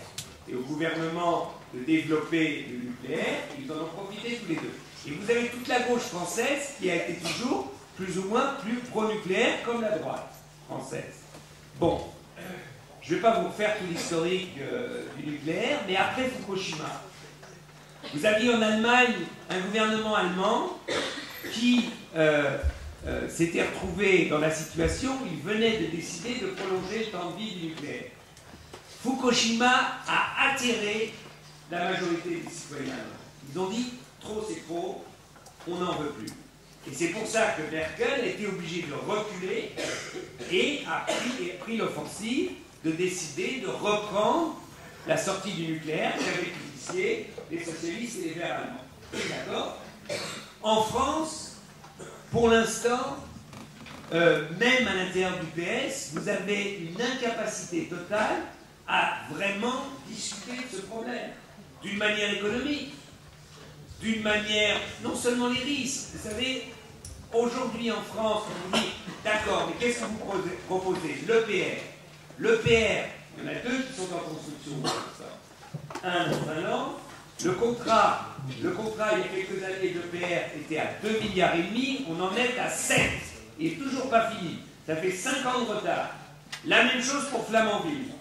et au gouvernement de développer le nucléaire, ils en ont profité tous les deux. Et vous avez toute la gauche française qui a été toujours plus ou moins plus pro-nucléaire comme la droite française. Bon, je ne vais pas vous refaire tout l'historique du nucléaire, mais après Fukushima, vous aviez en Allemagne un gouvernement allemand qui s'était retrouvé dans la situation où il venait de décider de prolonger le temps de vie du nucléaire. Fukushima a atterré la majorité des citoyens. Ils ont dit trop c'est trop, on n'en veut plus. Et c'est pour ça que Merkel a été obligée de reculer et a pris l'offensive de décider de reprendre la sortie du nucléaire qu'avaient initié les socialistes et les Verts allemands. D'accord? En France, pour l'instant, même à l'intérieur du PS, vous avez une incapacité totale à vraiment discuter de ce problème d'une manière économique, d'une manière, non seulement les risques. Vous savez, aujourd'hui en France, on vous dit, d'accord, mais qu'est-ce que vous proposez? L'EPR. L'EPR, il y en a 2 qui sont en construction. Un dans un an. Le contrat, il y a quelques années, l'EPR était à 2,5 milliards, on en est à 7. Il n'est toujours pas fini. Ça fait 5 ans de retard. La même chose pour Flamanville.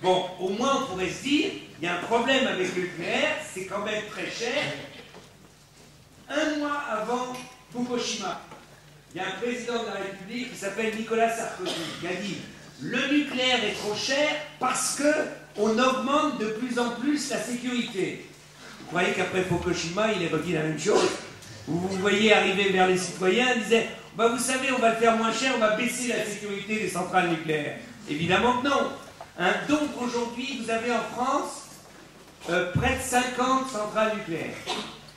Bon, au moins on pourrait se dire, il y a un problème avec le nucléaire, c'est quand même très cher. Un mois avant Fukushima, il y a un président de la République qui s'appelle Nicolas Sarkozy qui a dit le nucléaire est trop cher parce qu'on augmente de plus en plus la sécurité. Vous croyez qu'après Fukushima, il est redit la même chose? Vous voyez arriver vers les citoyens, il disait bah, vous savez, on va le faire moins cher, on va baisser la sécurité des centrales nucléaires. Évidemment que non. Hein, donc aujourd'hui, vous avez en France près de 50 centrales nucléaires.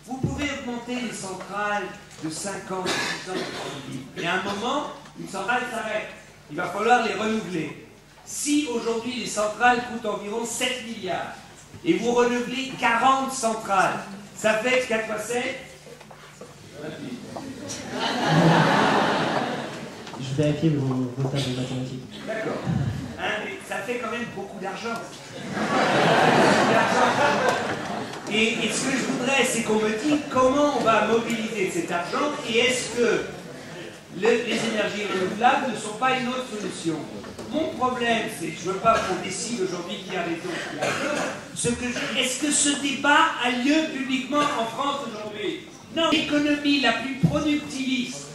Vous pouvez augmenter les centrales de 50, 60, 70. Et à un moment, une centrale s'arrête. Il va falloir les renouveler. Si aujourd'hui les centrales coûtent environ 7 milliards et vous renouvelez 40 centrales, ça fait 4 fois 7 28. Je vérifie vos tables de mathématiques. D'accord. Hein, mais ça fait quand même beaucoup d'argent. Et ce que je voudrais, c'est qu'on me dise comment on va mobiliser cet argent et est-ce que les énergies renouvelables ne sont pas une autre solution. Mon problème, c'est que je ne veux pas qu'on décide aujourd'hui qui a raison, qui a raison. Est-ce que ce débat a lieu publiquement en France aujourd'hui? Non, l'économie la plus productiviste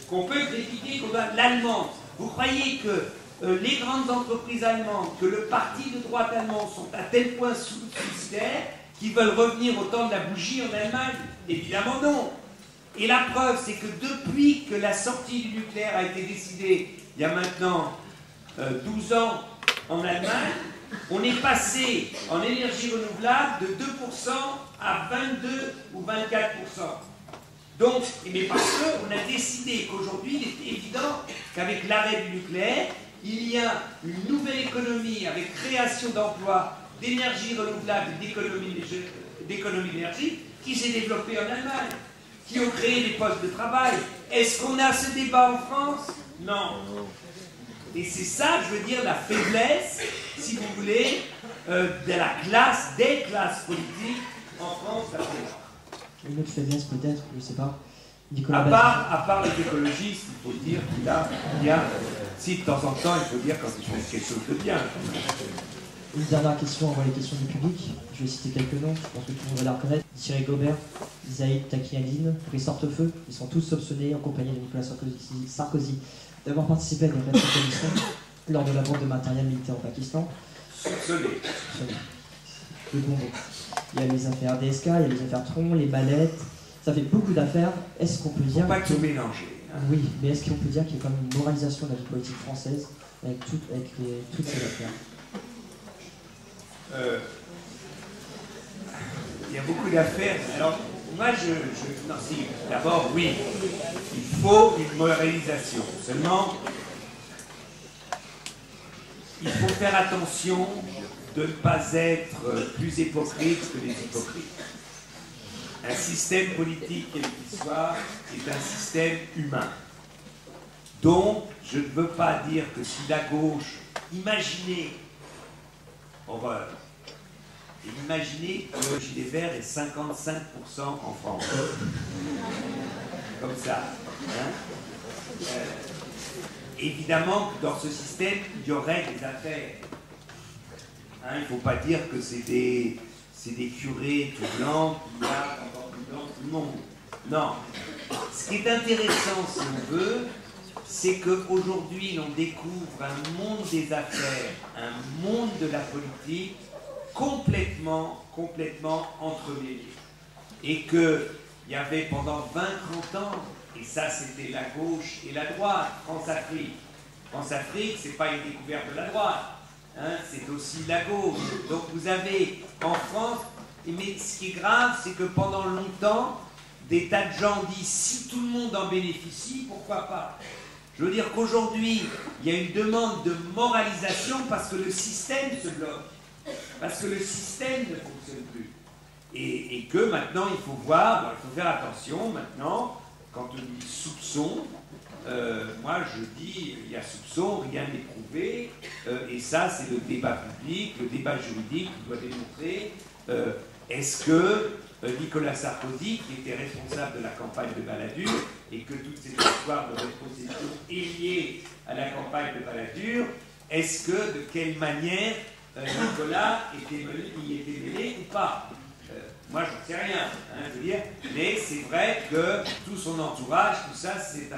qu'on peut critiquer, l'allemande. Vous croyez que les grandes entreprises allemandes, que le parti de droite allemand sont à tel point suicidaires qu'ils veulent revenir au temps de la bougie en Allemagne? Évidemment non. Et la preuve, c'est que depuis que la sortie du nucléaire a été décidée, il y a maintenant 12 ans en Allemagne, on est passé en énergie renouvelable de 2% à 22 ou 24%. Donc, mais parce qu'on a décidé qu'aujourd'hui, il est évident qu'avec l'arrêt du nucléaire, il y a une nouvelle économie avec création d'emplois, d'énergie renouvelable et d'économie d'énergie qui s'est développée en Allemagne, qui ont créé des postes de travail. Est-ce qu'on a ce débat en France? Non. Et c'est ça, je veux dire, la faiblesse, si vous voulez, de la classe, des classes politiques en France. Une autre faiblesse peut-être, je ne sais pas. À part les écologistes, il faut dire qu'il y a, si de temps en temps, il faut dire quand ils font quelque chose de bien. Une dernière question avant les questions du public. Je vais citer quelques noms, je pense que tout le monde va la reconnaître. Thierry Gaubert, Zaïd Takiadine, Brice Hortefeux, ils sont tous soupçonnés en compagnie de Nicolas Sarkozy d'avoir participé à des rétrocommissions lors de la vente de matériel militaire au Pakistan. Soupçonnés. Le bonbon. Il y a les affaires DSK, il y a les affaires Tron, les ballettes. Ça fait beaucoup d'affaires. Est-ce qu'on peut dire... Faut pas tout mélanger. Hein. Oui, mais est-ce qu'on peut dire qu'il y a quand même une moralisation de la vie politique française avec toutes ces affaires? Il y a beaucoup d'affaires. Alors, moi, non, si, d'abord, oui, il faut une moralisation. Seulement, il faut faire attention de ne pas être plus hypocrite que les hypocrites. Un système politique, quel qu'il soit, est un système humain. Donc, je ne veux pas dire que si la gauche, imaginez, horreur, et imaginez que le gilet vert est 55% en France. Comme ça. Hein? Évidemment que dans ce système, il y aurait des affaires. Hein, il ne faut pas dire que c'est des curés tout blancs qui gardent encore plus blanc tout le monde. Non. Ce qui est intéressant, si on veut, c'est qu'aujourd'hui, l'on découvre un monde des affaires, un monde de la politique complètement entremêlé. Et qu'il y avait pendant 20-30 ans, et ça c'était la gauche et la droite, France-Afrique. France-Afrique, c'est pas une découverte de la droite, hein, c'est aussi la gauche. Donc vous avez en France, mais ce qui est grave, c'est que pendant longtemps, des tas de gens disent si tout le monde en bénéficie, pourquoi pas? Je veux dire qu'aujourd'hui, il y a une demande de moralisation parce que le système se bloque. Parce que le système ne fonctionne plus. Et que maintenant, il faut voir, il faut faire attention maintenant, quand on dit soupçon, moi je dis, il y a soupçon, rien n'est prouvé, et ça c'est le débat public, le débat juridique qui doit démontrer est-ce que Nicolas Sarkozy, qui était responsable de la campagne de Balladur, et que toute cette histoire de rétrocession est liée à la campagne de Balladur, est-ce que, de quelle manière Nicolas y était mêlé ou pas? Moi, je ne sais rien, hein, je veux dire, mais c'est vrai que tout son entourage, tout ça, c'est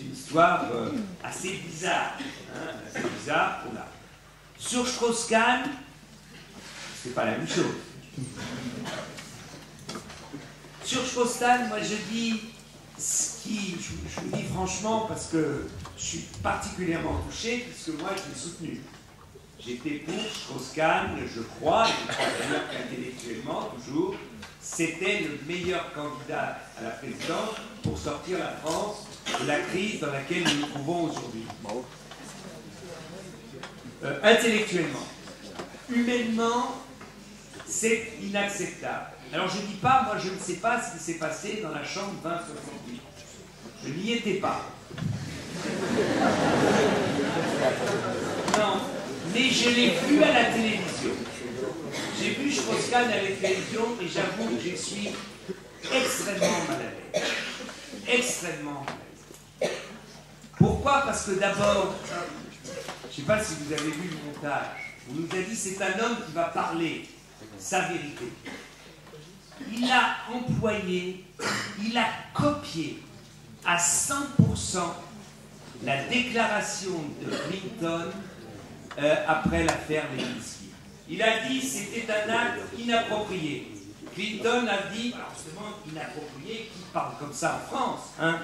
une histoire assez bizarre. Hein, assez bizarre qu'on a. Sur Strauss-Kahn, c'est pas la même chose. Sur Strauss-Kahn, moi je dis, ce je vous dis franchement, parce que je suis particulièrement touché, puisque moi je l'ai soutenu. J'étais pour Strauss-Kahn, je crois d'ailleurs qu'intellectuellement, toujours, c'était le meilleur candidat à la présidence pour sortir la France de la crise dans laquelle nous nous trouvons aujourd'hui. Intellectuellement. Humainement, c'est inacceptable. Alors je ne dis pas, moi je ne sais pas ce qui s'est passé dans la chambre 2068. Je n'y étais pas. Non, mais je l'ai vu à la télévision. J'ai vu Strauss-Kahn à la télévision et j'avoue que je suis extrêmement mal à l'aise. Extrêmement mal à l'aise. Pourquoi? Parce que d'abord, je ne sais pas si vous avez vu le montage, on nous a dit c'est un homme qui va parler sa vérité. Il a employé, il a copié à 100% la déclaration de Clinton après l'affaire Lewinsky. Il a dit c'était un acte inapproprié. Clinton a dit, alors justement inapproprié, qui parle comme ça en France, hein?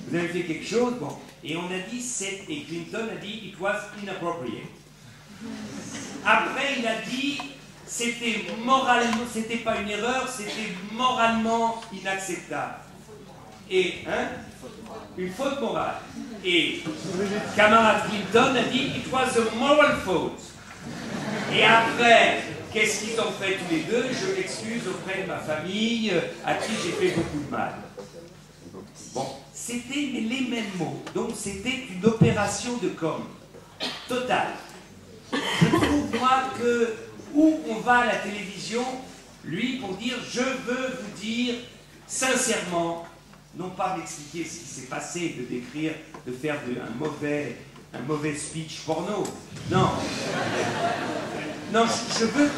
Vous avez fait quelque chose, bon, et on a dit, et Clinton a dit it was inappropriate. Après il a dit c'était moralement, c'était pas une erreur, c'était moralement inacceptable. Et, hein, une faute morale. Et camarade Clinton a dit it was a moral fault. Et après, qu'est-ce qu'ils ont fait tous les deux? Je m'excuse auprès de ma famille, à qui j'ai fait beaucoup de mal. Bon, c'était les mêmes mots. Donc c'était une opération de com. Totale. Je trouve, moi, que où on va à la télévision, lui, pour dire je veux vous dire sincèrement, non pas m'expliquer ce qui s'est passé, de décrire, de faire un mauvais speech porno. Non. Non, je veux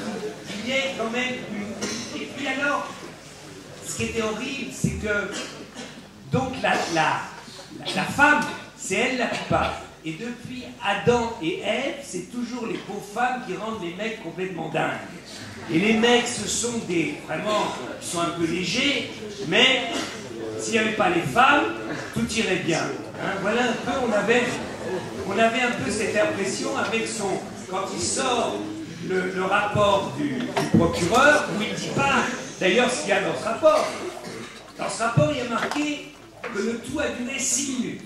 qu'il y ait quand même une... Et puis alors, ce qui était horrible, c'est que donc la femme, c'est elle la coupable. Et depuis Adam et Ève, c'est toujours les pauvres femmes qui rendent les mecs complètement dingues. Et les mecs, ce sont vraiment, ils sont un peu légers, mais s'il n'y avait pas les femmes, tout irait bien. Hein, voilà un peu, on avait un peu cette impression avec quand il sort le rapport du procureur, où il ne dit pas, d'ailleurs, ce qu'il y a dans ce rapport. Dans ce rapport, il y a marqué que le tout a duré 6 minutes.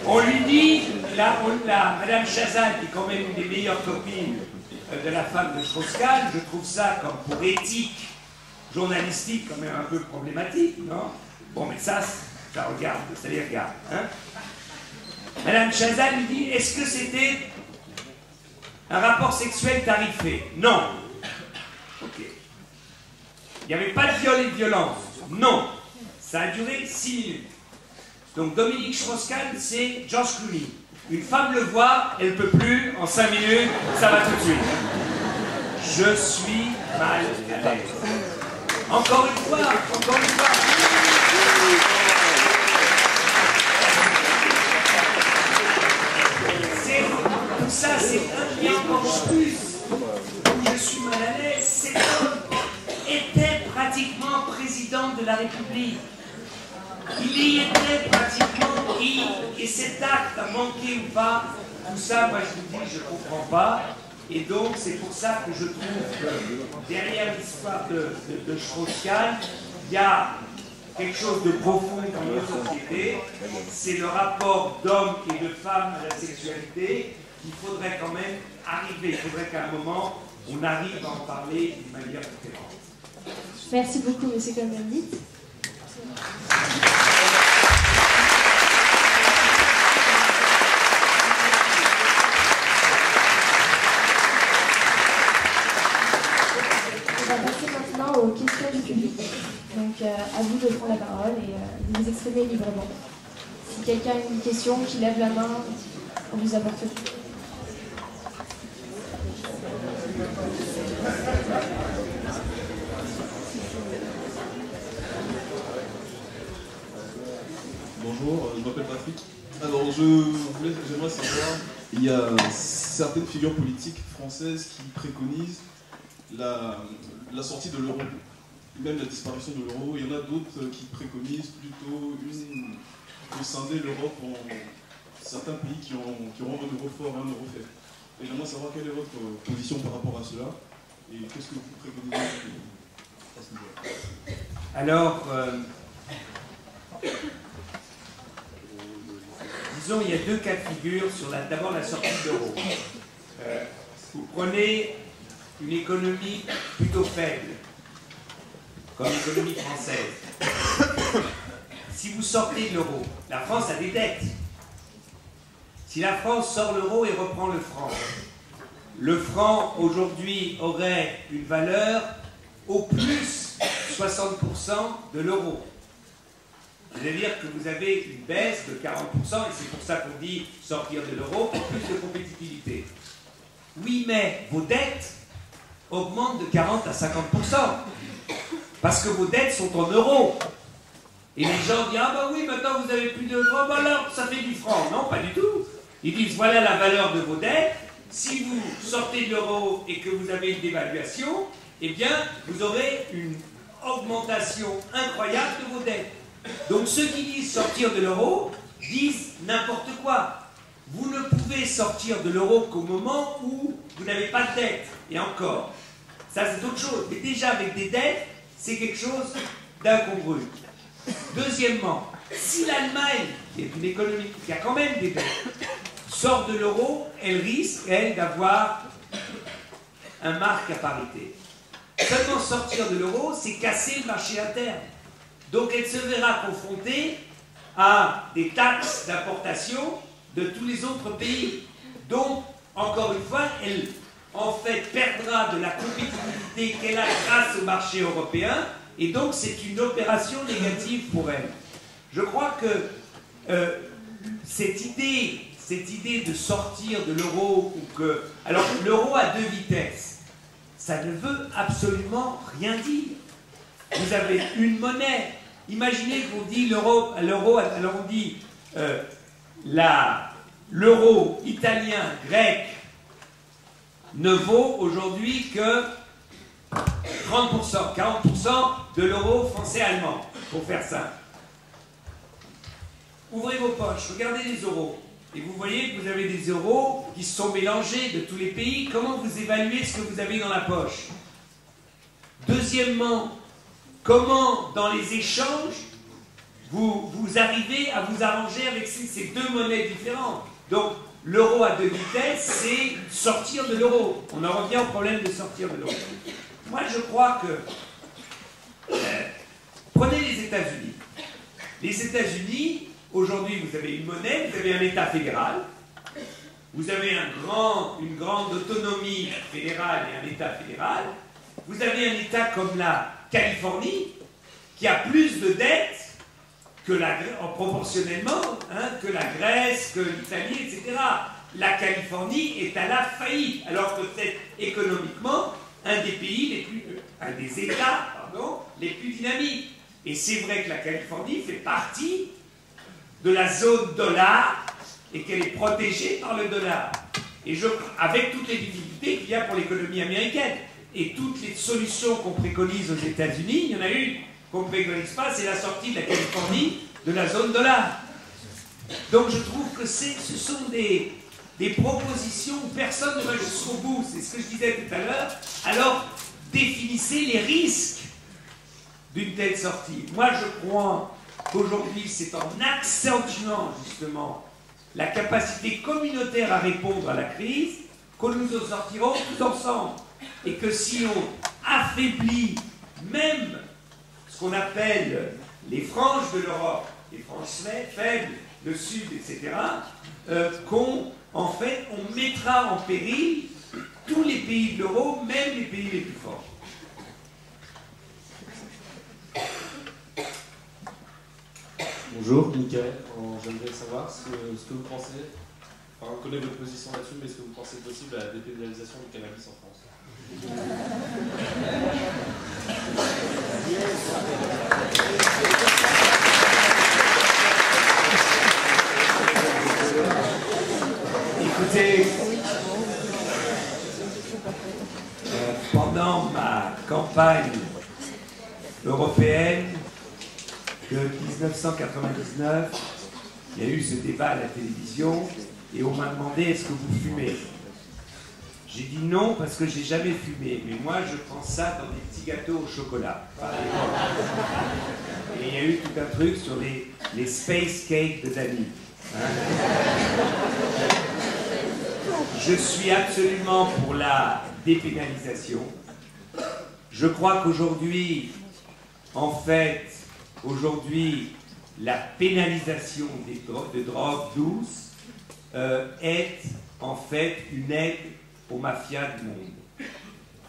On lui dit, Madame Chazal, qui est quand même une des meilleures copines de la femme de Strauss-Kahn, je trouve ça, comme pour éthique journalistique, quand même un peu problématique, non? Bon, mais ça les regarde. Hein? Madame Chazal lui dit, est-ce que c'était un rapport sexuel tarifé? Non. Ok. Il n'y avait pas de viol et de violence? Non. Ça a duré 6 minutes. Donc Dominique Strauss-Kahn, c'est George Clooney. Une femme le voit, elle ne peut plus, en 5 minutes, ça va tout de suite. Je suis mal à l'aise. Encore une fois. Tout ça, c'est un lien encore plus. Je suis mal à l'aise. Cet homme était pratiquement président de la République. Il y était pratiquement, et cet acte a manqué ou pas, tout ça, moi je vous dis, je ne comprends pas. Et donc, c'est pour ça que je trouve que derrière l'histoire de Strauss-Kahn, il y a quelque chose de profond dans notre société. C'est le rapport d'hommes et de femmes à la sexualité. Il faudrait quand même arriver, il faudrait qu'à un moment, on arrive à en parler d'une manière différente. Merci beaucoup, M. Cohn-Bendit. On va passer maintenant aux questions du public. Donc, à vous de prendre la parole et de vous exprimer librement. Si quelqu'un a une question, qui lève la main, on vous apporte tout. Bonjour, je m'appelle Patrick. Alors, j'aimerais savoir, il y a certaines figures politiques françaises qui préconisent la sortie de l'euro, même la disparition de l'euro. Il y en a d'autres qui préconisent plutôt de scinder l'Europe en certains pays qui auront un euro fort et un euro faible. Et j'aimerais savoir quelle est votre position par rapport à cela et qu'est-ce que vous préconisez à ce niveau-là. Alors, disons, il y a deux cas de figure sur d'abord la sortie de l'euro. Vous prenez une économie plutôt faible, comme l'économie française. Si vous sortez de l'euro, la France a des dettes. Si la France sort l'euro et reprend le franc aujourd'hui aurait une valeur au plus 60% de l'euro. C'est-à-dire que vous avez une baisse de 40%, et c'est pour ça qu'on dit sortir de l'euro pour plus de compétitivité. Oui, mais vos dettes augmentent de 40 à 50%, parce que vos dettes sont en euros. Et les gens disent, ah bah oui, maintenant vous avez plus de francs, bah alors ça fait du franc. Non, pas du tout. Ils disent, voilà la valeur de vos dettes. Si vous sortez de l'euro et que vous avez une dévaluation, eh bien, vous aurez une augmentation incroyable de vos dettes. Donc ceux qui disent sortir de l'euro disent n'importe quoi. Vous ne pouvez sortir de l'euro qu'au moment où vous n'avez pas de dette. Et encore, ça c'est autre chose. Mais déjà avec des dettes, c'est quelque chose d'incongru. Deuxièmement, si l'Allemagne, qui est une économie qui a quand même des dettes, sort de l'euro, elle risque, elle, d'avoir un marque à parité. Seulement sortir de l'euro, c'est casser le marché interne. Donc elle se verra confrontée à des taxes d'importation de tous les autres pays. Donc, encore une fois, elle, en fait, perdra de la compétitivité qu'elle a grâce au marché européen, et donc c'est une opération négative pour elle. Je crois que cette idée de sortir de l'euro, ou que... Alors, l'euro a deux vitesses. Ça ne veut absolument rien dire. Vous avez une monnaie. Imaginez qu'on dit l'euro, alors on dit l'euro italien, grec, ne vaut aujourd'hui que 30%, 40% de l'euro français-allemand, pour faire simple. Ouvrez vos poches, regardez les euros, et vous voyez que vous avez des euros qui se sont mélangés de tous les pays. Comment vous évaluez ce que vous avez dans la poche? Deuxièmement, comment, dans les échanges, vous arrivez à vous arranger avec ces deux monnaies différentes? Donc, l'euro à deux vitesses, c'est sortir de l'euro. On en revient au problème de sortir de l'euro. Moi, je crois que... prenez les États-Unis. Les États-Unis, aujourd'hui, vous avez une monnaie, vous avez un État fédéral, vous avez une grande autonomie fédérale et un État fédéral, vous avez un État comme la Californie, qui a plus de dettes que proportionnellement, que la Grèce, que l'Italie, etc. La Californie est à la faillite, alors que c'est économiquement un des États les plus dynamiques. Et c'est vrai que la Californie fait partie de la zone dollar et qu'elle est protégée par le dollar. Et avec toutes les difficultés qu'il y a pour l'économie américaine et toutes les solutions qu'on préconise aux États-Unis, il y en a une qu'on ne préconise pas, c'est la sortie de la Californie de la zone dollar. Donc je trouve que ce sont des propositions où personne ne va jusqu'au bout. C'est ce que je disais tout à l'heure. Alors définissez les risques d'une telle sortie. Moi je crois qu'aujourd'hui c'est en accentuant justement la capacité communautaire à répondre à la crise que nous en sortirons tous ensemble. Et que si on affaiblit même ce qu'on appelle les franges de l'Europe, les franges faibles, le Sud, etc., en fait, on mettra en péril tous les pays de l'euro, même les pays les plus forts. Bonjour, Michael. J'aimerais savoir ce que vous pensez, enfin, on connaît votre position là-dessus, mais est-ce que vous pensez possible la dépénalisation du cannabis en France? Écoutez, pendant campagne européenne de 1999, il y a eu ce débat à la télévision et on m'a demandé est-ce que vous fumez? J'ai dit non parce que j'ai jamais fumé, mais moi je prends ça dans des petits gâteaux au chocolat. Et il y a eu tout un truc sur les space cakes de Dany. Hein? Je suis absolument pour la dépénalisation. Je crois qu'aujourd'hui, en fait, la pénalisation de drogues douces est en fait une aide aux mafias du monde.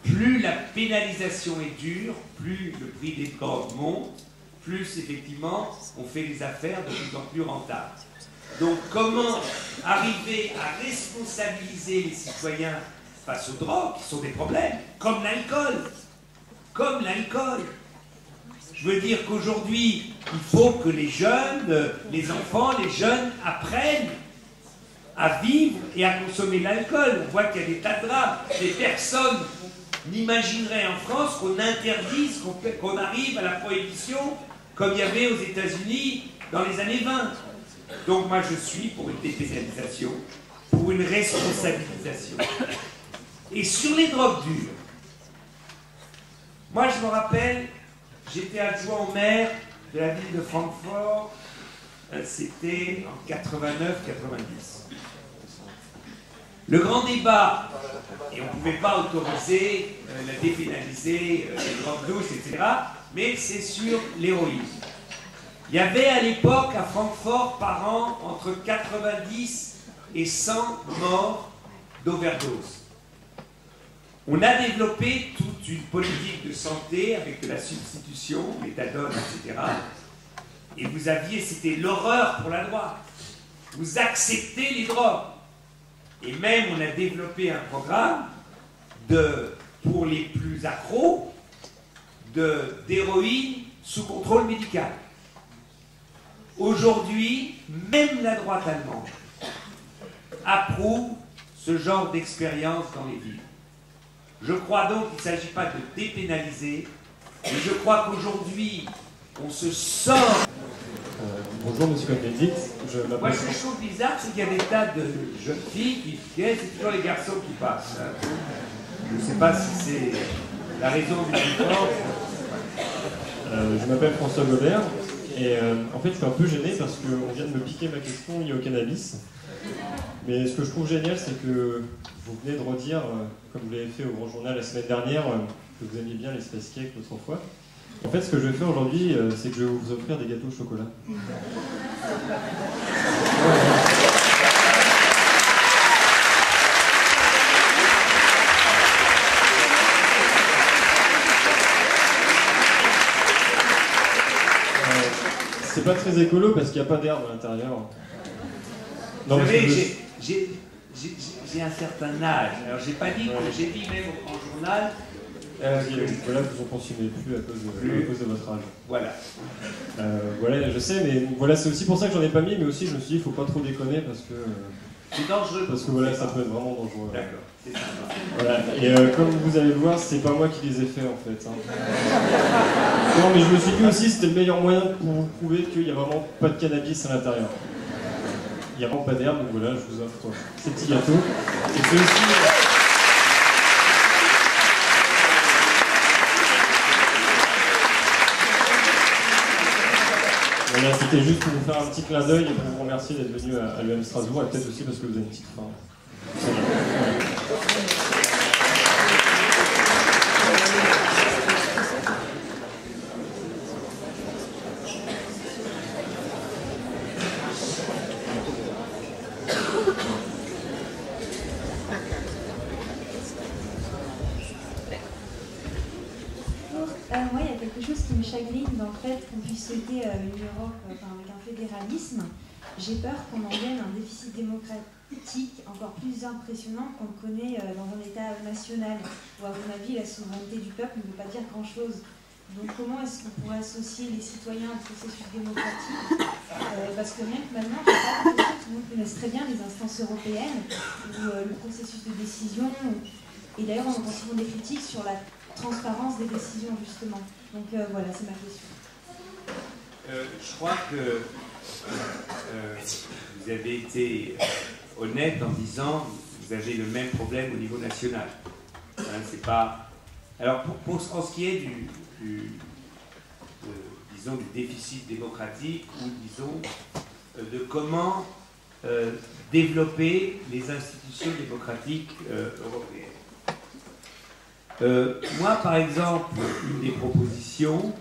Plus la pénalisation est dure, plus le prix des drogues monte, plus effectivement on fait des affaires de plus en plus rentables. Donc comment arriver à responsabiliser les citoyens face aux drogues, qui sont des problèmes, comme l'alcool. Comme l'alcool. Je veux dire qu'aujourd'hui, il faut que les jeunes, les enfants, les jeunes apprennent à vivre et à consommer l'alcool. On voit qu'il y a des tas de drames. Les personnes n'imagineraient en France qu'on interdise, qu'on arrive à la prohibition comme il y avait aux États-Unis dans les années 20. Donc moi je suis pour une dépénalisation, pour une responsabilisation. Et sur les drogues dures, moi je me rappelle, j'étais adjoint au maire de la ville de Francfort, c'était en 89-90. Le grand débat, et on ne pouvait pas autoriser la dépénaliser, les drogues douces, etc., mais c'est sur l'héroïne. Il y avait à l'époque à Francfort par an entre 90 et 100 morts d'overdose. On a développé toute une politique de santé avec de la substitution, méthadone, etc. Et vous aviez, c'était l'horreur pour la droite. Vous acceptez les drogues. Et même on a développé un programme pour les plus accros d'héroïne sous contrôle médical. Aujourd'hui, même la droite allemande approuve ce genre d'expérience dans les villes. Je crois donc qu'il ne s'agit pas de dépénaliser, mais je crois qu'aujourd'hui, on se sort. Bonjour, monsieur Cohn-Bendit. Moi, ce que je trouve bizarre, c'est qu'il y a des tas de jeunes filles qui viennent, c'est toujours les garçons qui passent. Je ne sais pas si c'est la raison du différence. Je m'appelle François Gobert. Et en fait, je suis un peu gêné parce qu'on vient de me piquer ma question liée au cannabis. Mais ce que je trouve génial, c'est que vous venez de redire, comme vous l'avez fait au Grand Journal la semaine dernière, que vous aimiez bien les space cakes l'autre fois. En fait, ce que je vais faire aujourd'hui, c'est que je vais vous offrir des gâteaux au chocolat. C'est pas très écolo parce qu'il n'y a pas d'herbe à l'intérieur. Vous savez, j'ai un certain âge. Alors, j'ai pas dit que j'ai dit même au Grand Journal. Voilà, vous en consommez plus à cause de votre âge. Voilà. Voilà, je sais, mais voilà, c'est aussi pour ça que j'en ai pas mis, mais aussi je me suis dit, il faut pas trop déconner parce que. C'est dangereux. Parce que voilà, ça peut être vraiment dangereux. D'accord, c'est sympa. Voilà, et comme vous allez le voir, c'est pas moi qui les ai faits en fait. Hein. Non, mais je me suis dit aussi, c'était le meilleur moyen pour vous prouver qu'il n'y a vraiment pas de cannabis à l'intérieur. Il n'y a vraiment pas d'herbe, donc voilà, je vous offre ces petits gâteaux. Et c'est aussi. Voilà, c'était juste pour vous faire un petit clin d'œil et pour vous remercier d'être venu à l'UM Strasbourg, et peut-être aussi parce que vous avez une petite faim. Moi, il y a quelque chose qui me chagrine dans le fait qu'on puisse souhaiter une Europe avec un fédéralisme. J'ai peur qu'on en vienne à un déficit démocratique encore plus impressionnant qu'on le connaît dans un État national, où à mon avis la souveraineté du peuple ne veut pas dire grand-chose. Donc comment est-ce qu'on pourrait associer les citoyens au processus démocratique parce que rien que maintenant, je sais pas, tout le monde connaisse très bien les instances européennes, ou le processus de décision. Et d'ailleurs, on entend souvent des critiques sur la transparence des décisions, justement. Donc voilà, c'est ma question. Je crois que vous avez été honnête en disant que vous avez le même problème au niveau national. Hein, c'est pas... Alors, en ce qui est disons, du déficit démocratique, ou disons, de comment développer les institutions démocratiques européennes. Moi, par exemple, une des propositions,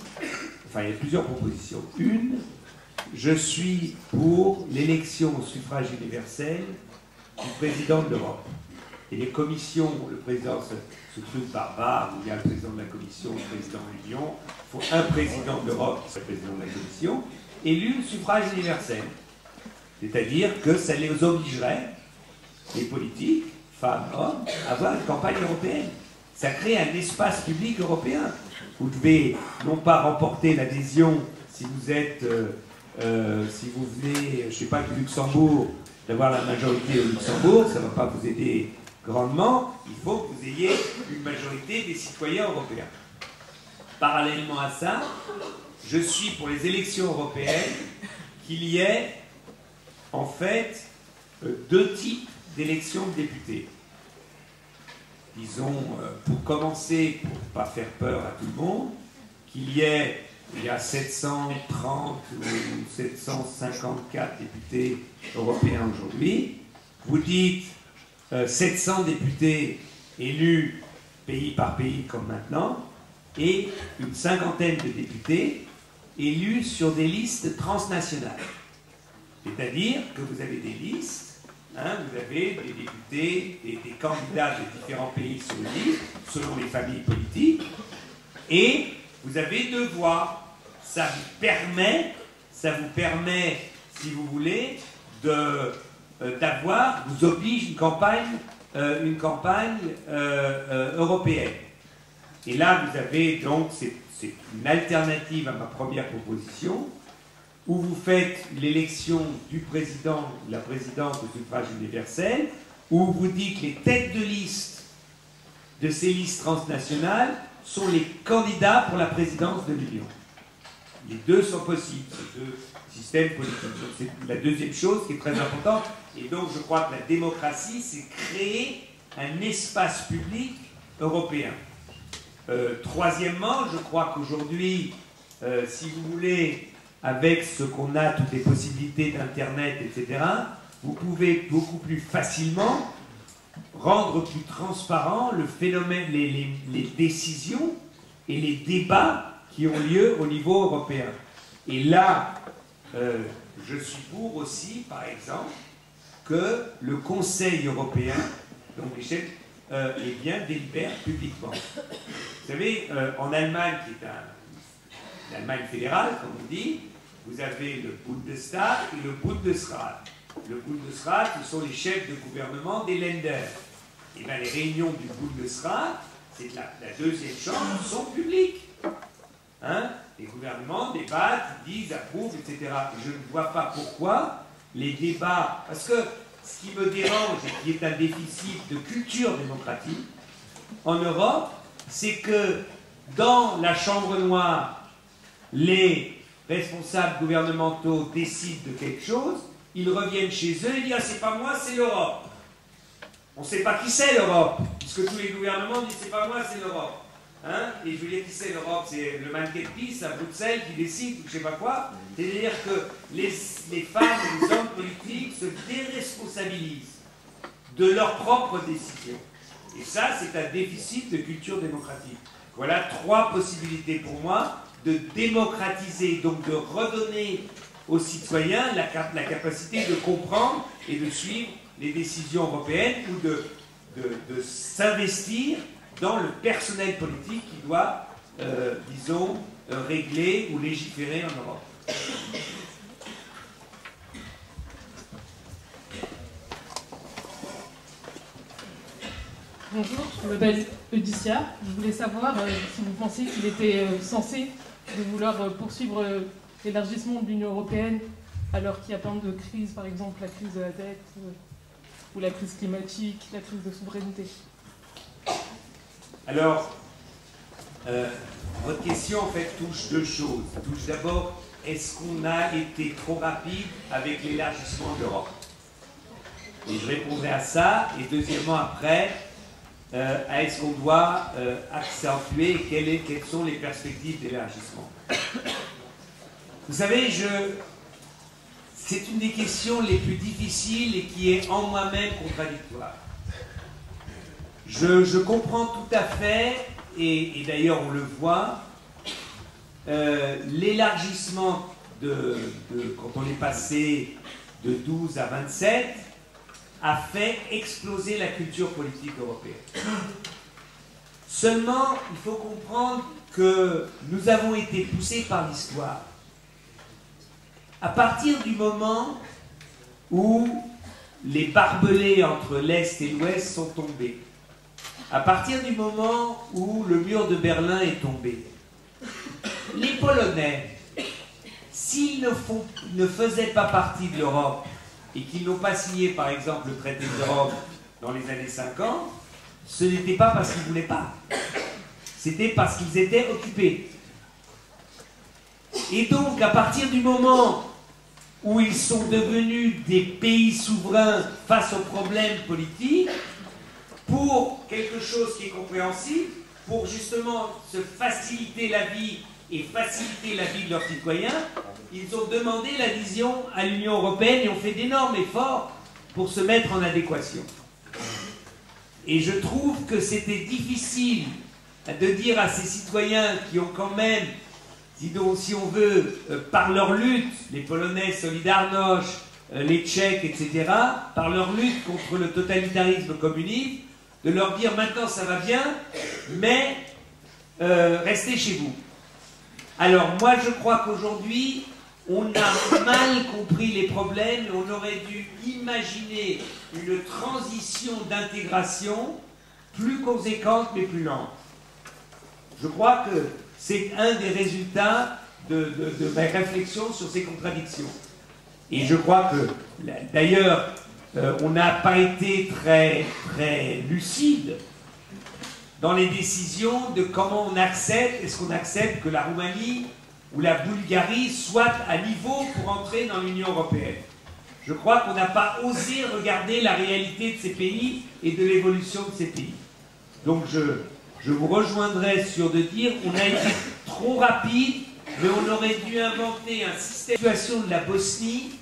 enfin, il y a plusieurs propositions. Une, je suis pour l'élection au suffrage universel du président de l'Europe. Et les commissions, le président se trouve par barre, il y a le président de la commission, le président de l'Union, il faut un président de l'Europe, qui soit le président de la commission, élu au suffrage universel. C'est-à-dire que ça les obligerait, les politiques, femmes, hommes, à avoir une campagne européenne. Ça crée un espace public européen. Vous devez non pas remporter l'adhésion si vous êtes, si vous venez, je ne sais pas, du Luxembourg, d'avoir la majorité au Luxembourg, ça ne va pas vous aider grandement. Il faut que vous ayez une majorité des citoyens européens. Parallèlement à ça, je suis pour les élections européennes qu'il y ait en fait deux types d'élections de députés. Disons, pour commencer, pour ne pas faire peur à tout le monde, il y a 730 ou 754 députés européens aujourd'hui. Vous dites 700 députés élus pays par pays comme maintenant, et une cinquantaine de députés élus sur des listes transnationales. C'est-à-dire que vous avez des listes, hein, vous avez des députés, des candidats de différents pays sur une liste, selon les familles politiques, et vous avez deux voix. Ça vous permet, si vous voulez, d'avoir, vous oblige une campagne européenne. Et là, vous avez donc, c'est une alternative à ma première proposition, où vous faites l'élection du président, de la présidente au suffrage universel, où vous dites que les têtes de liste de ces listes transnationales sont les candidats pour la présidence de l'Union. Les deux sont possibles, ces deux systèmes politiques. Donc c'est la deuxième chose qui est très importante. Et donc je crois que la démocratie, c'est créer un espace public européen. Troisièmement, je crois qu'aujourd'hui, si vous voulez, avec ce qu'on a, toutes les possibilités d'Internet, etc., vous pouvez beaucoup plus facilement rendre plus transparent le phénomène, les décisions et les débats qui ont lieu au niveau européen. Et là, je suis pour aussi, par exemple, que le Conseil européen, donc Michel, eh bien, délibère publiquement. Vous savez, en Allemagne, qui est l'Allemagne fédérale, comme on dit, vous avez le Bundestag et le Bundesrat. Le Bundesrat, ce sont les chefs de gouvernement des Länder. Et bien, les réunions du Bundesrat, c'est que la deuxième chambre, sont publiques. Hein? Les gouvernements débattent, disent, approuvent, etc. Je ne vois pas pourquoi les débats... Parce que ce qui me dérange et qui est un déficit de culture démocratique en Europe, c'est que dans la Chambre noire, les responsables gouvernementaux décident de quelque chose, ils reviennent chez eux et disent « Ah, c'est pas moi, c'est l'Europe ». On ne sait pas qui c'est l'Europe, puisque tous les gouvernements disent « C'est pas moi, c'est l'Europe ». Hein? Et je veux dire, qui c'est l'Europe? C'est le mannequin de pisse à Bruxelles qui décide, ou je ne sais pas quoi. C'est-à-dire que les femmes et les hommes politiques se déresponsabilisent de leurs propres décisions. Et ça, c'est un déficit de culture démocratique. Voilà trois possibilités pour moi de démocratiser, donc de redonner aux citoyens la capacité de comprendre et de suivre les décisions européennes ou de s'investir dans le personnel politique qui doit, disons, régler ou légiférer en Europe. Bonjour, je m'appelle Eudicia. Je voulais savoir si vous pensez qu'il était censé de vouloir poursuivre l'élargissement de l'Union européenne alors qu'il y a plein de crises, par exemple la crise de la dette ou la crise climatique, la crise de souveraineté. Alors, Votre question, en fait, touche deux choses. Touche d'abord, est-ce qu'on a été trop rapide avec l'élargissement de l'Europe? Et je répondrai à ça. Et deuxièmement, après, est-ce qu'on doit accentuer et quelles sont les perspectives d'élargissement? Vous savez, c'est une des questions les plus difficiles et qui est en moi-même contradictoire. Je comprends tout à fait, et d'ailleurs on le voit, l'élargissement quand on est passé de 12 à 27 a fait exploser la culture politique européenne. Seulement, il faut comprendre que nous avons été poussés par l'histoire. À partir du moment où les barbelés entre l'Est et l'Ouest sont tombés, à partir du moment où le mur de Berlin est tombé, les Polonais, s'ils ne faisaient pas partie de l'Europe et qu'ils n'ont pas signé par exemple le traité d'Europe dans les années 50, ce n'était pas parce qu'ils ne voulaient pas, c'était parce qu'ils étaient occupés. Et donc à partir du moment où ils sont devenus des pays souverains face aux problèmes politiques, pour quelque chose qui est compréhensible, pour justement se faciliter la vie et faciliter la vie de leurs citoyens, ils ont demandé l'adhésion à l'Union européenne et ont fait d'énormes efforts pour se mettre en adéquation. Et je trouve que c'était difficile de dire à ces citoyens qui ont quand même, si on veut, par leur lutte, les Polonais, Solidarność, les Tchèques, etc., par leur lutte contre le totalitarisme communiste, de leur dire maintenant ça va bien, mais restez chez vous. Alors moi je crois qu'aujourd'hui, on a mal compris les problèmes et on aurait dû imaginer une transition d'intégration plus conséquente mais plus lente. Je crois que c'est un des résultats de ma réflexion sur ces contradictions. Et je crois que, d'ailleurs, on n'a pas été très lucide dans les décisions de comment on accepte, est-ce qu'on accepte que la Roumanie ou la Bulgarie soient à niveau pour entrer dans l'Union européenne. Je crois qu'on n'a pas osé regarder la réalité de ces pays et de l'évolution de ces pays. Donc je vous rejoindrai sur de dire qu'on a été trop rapide, mais on aurait dû inventer un système. La situation de la Bosnie,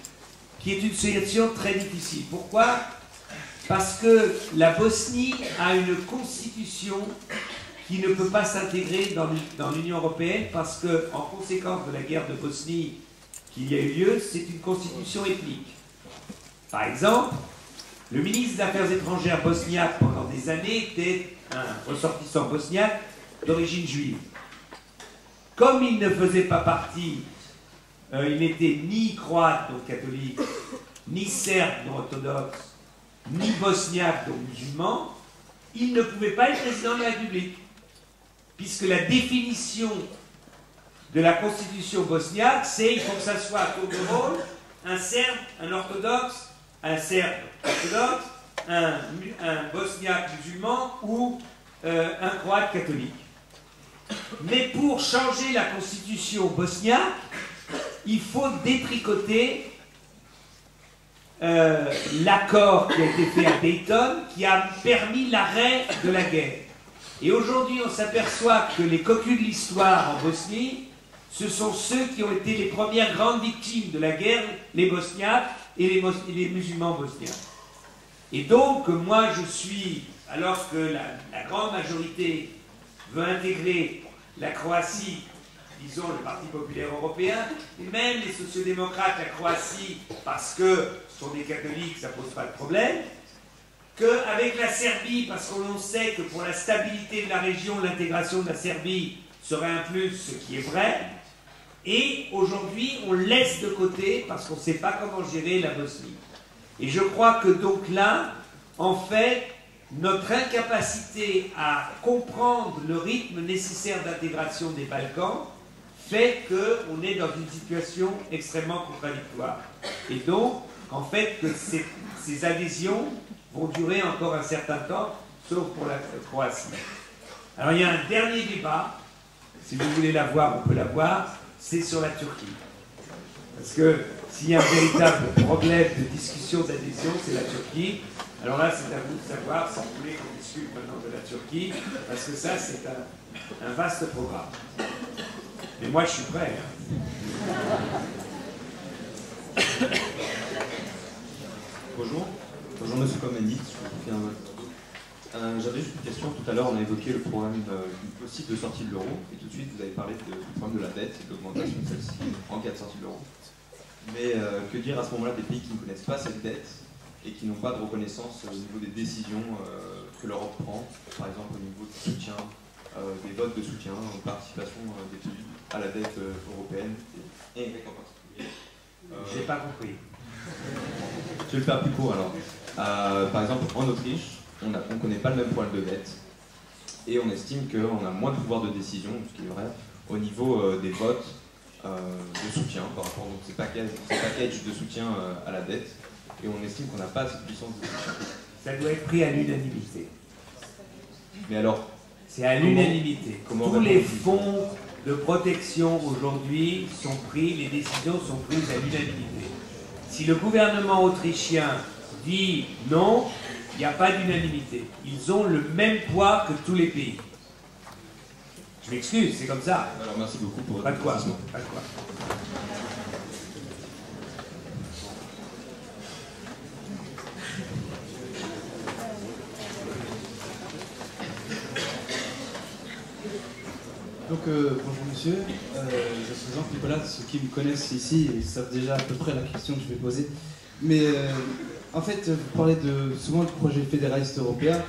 qui est une situation très difficile. Pourquoi? Parce que la Bosnie a une constitution qui ne peut pas s'intégrer dans l'Union européenne parce que, en conséquence de la guerre de Bosnie qui y a eu lieu, c'est une constitution ethnique. Par exemple, le ministre des Affaires étrangères bosniaque pendant des années était un ressortissant bosniaque d'origine juive. Comme il ne faisait pas partie, il n'était ni croate, donc catholique, ni serbe, donc orthodoxe, ni bosniaque, donc musulman, il ne pouvait pas être président de la République. Puisque la définition de la constitution bosniaque, c'est qu'il faut que ça soit à tour de rôle un serbe, un orthodoxe, un serbe orthodoxe, un bosniaque musulman ou un croate catholique. Mais pour changer la constitution bosniaque, il faut détricoter l'accord qui a été fait à Dayton, qui a permis l'arrêt de la guerre. Et aujourd'hui, on s'aperçoit que les cocus de l'histoire en Bosnie, ce sont ceux qui ont été les premières grandes victimes de la guerre, les Bosniaques et les musulmans bosniaques. Et donc, moi, je suis, alors que la grande majorité veut intégrer la Croatie, disons le Parti populaire européen, et même les sociodémocrates, la Croatie, parce que ce sont des catholiques, ça ne pose pas de problème, qu'avec la Serbie, parce qu'on sait que pour la stabilité de la région, l'intégration de la Serbie serait un plus, ce qui est vrai, et aujourd'hui, on laisse de côté, parce qu'on ne sait pas comment gérer la Bosnie. Et je crois que donc là, en fait, notre incapacité à comprendre le rythme nécessaire d'intégration des Balkans fait qu'on est dans une situation extrêmement contradictoire. Et donc, en fait, que ces adhésions vont durer encore un certain temps, sauf pour la Croatie. Alors, il y a un dernier débat si vous voulez la voir, on peut la voir, c'est sur la Turquie. Parce que s'il y a un véritable problème de discussion d'adhésion, c'est la Turquie. Alors là, c'est à vous de savoir si vous voulez qu'on discute maintenant de la Turquie, parce que ça, c'est un vaste programme. Mais moi, je suis prêt. Bonjour. Bonjour Monsieur Comendi. J'avais juste une question. Tout à l'heure, on a évoqué le problème d'une possible sortie de l'euro, et tout de suite, vous avez parlé du problème de la dette et de l'augmentation de celle-ci en cas de sortie de l'euro. Mais que dire à ce moment-là des pays qui ne connaissent pas cette dette et qui n'ont pas de reconnaissance au niveau des décisions que l'Europe prend, par exemple au niveau du soutien, des votes de soutien, de participation des pays à la dette européenne et en particulier. J'ai pas compris. Je vais le faire plus court alors. Par exemple, en Autriche, on ne connaît pas le même problème de dette et on estime qu'on a moins de pouvoir de décision, ce qui est vrai, au niveau des votes de soutien par rapport à ces packages de soutien à la dette, et on estime qu'on n'a pas cette puissance de soutien. Ça doit être pris à l'unanimité. Mais alors, c'est à l'unanimité. Tous les fonds de protection aujourd'hui sont pris, les décisions sont prises à l'unanimité. Si le gouvernement autrichien dit non, il n'y a pas d'unanimité. Ils ont le même poids que tous les pays. Je m'excuse, c'est comme ça. Alors merci beaucoup pour votre précision. Pas de quoi. Donc bonjour monsieur, je présente Nicolas. Ceux qui me connaissent ici ils savent déjà à peu près la question que je vais poser. Mais en fait, vous parlez souvent du projet fédéraliste européen,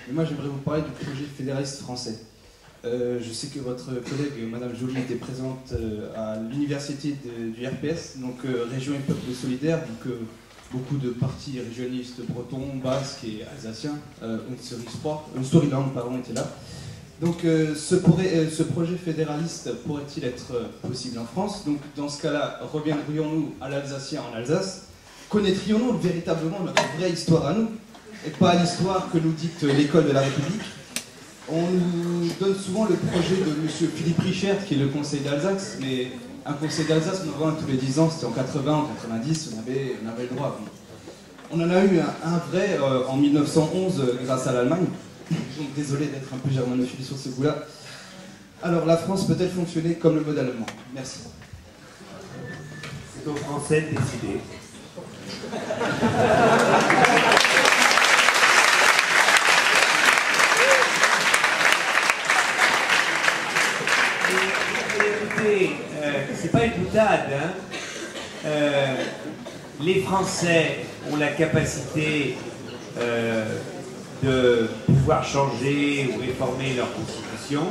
mais moi j'aimerais vous parler du projet fédéraliste français. Je sais que votre collègue Madame Joly était présente à l'université du RPS, donc Région et Peuple solidaire, donc beaucoup de partis régionalistes bretons, basques et alsaciens, Storyland pardon, était là. Donc ce projet fédéraliste pourrait-il être possible en France? Donc dans ce cas-là, reviendrions-nous à l'alsacien en Alsace? Connaîtrions-nous véritablement notre vraie histoire à nous, et pas l'histoire que nous dicte l'école de la République? On nous donne souvent le projet de M. Philippe Richert, qui est le conseil d'Alsace, mais un conseil d'Alsace, on en a un tous les 10 ans, c'était en 80, en 90, on avait le droit. On en a eu un vrai en 1911 grâce à l'Allemagne, donc désolé d'être un peu germanophile sur ce coup-là. Alors la France peut-elle fonctionner comme le modèle allemand? Merci. C'est aux Français de décider. C'est pas une boutade, hein. Les Français ont la capacité de pouvoir changer ou réformer leur constitution.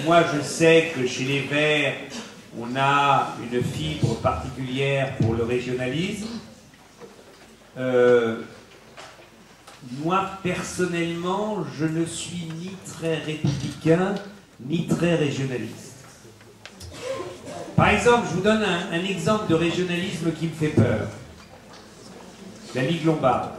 Moi, je sais que chez les Verts, on a une fibre particulière pour le régionalisme. Moi, personnellement, je ne suis ni très républicain, ni très régionaliste. Par exemple, je vous donne un exemple de régionalisme qui me fait peur. La Ligue lombarde,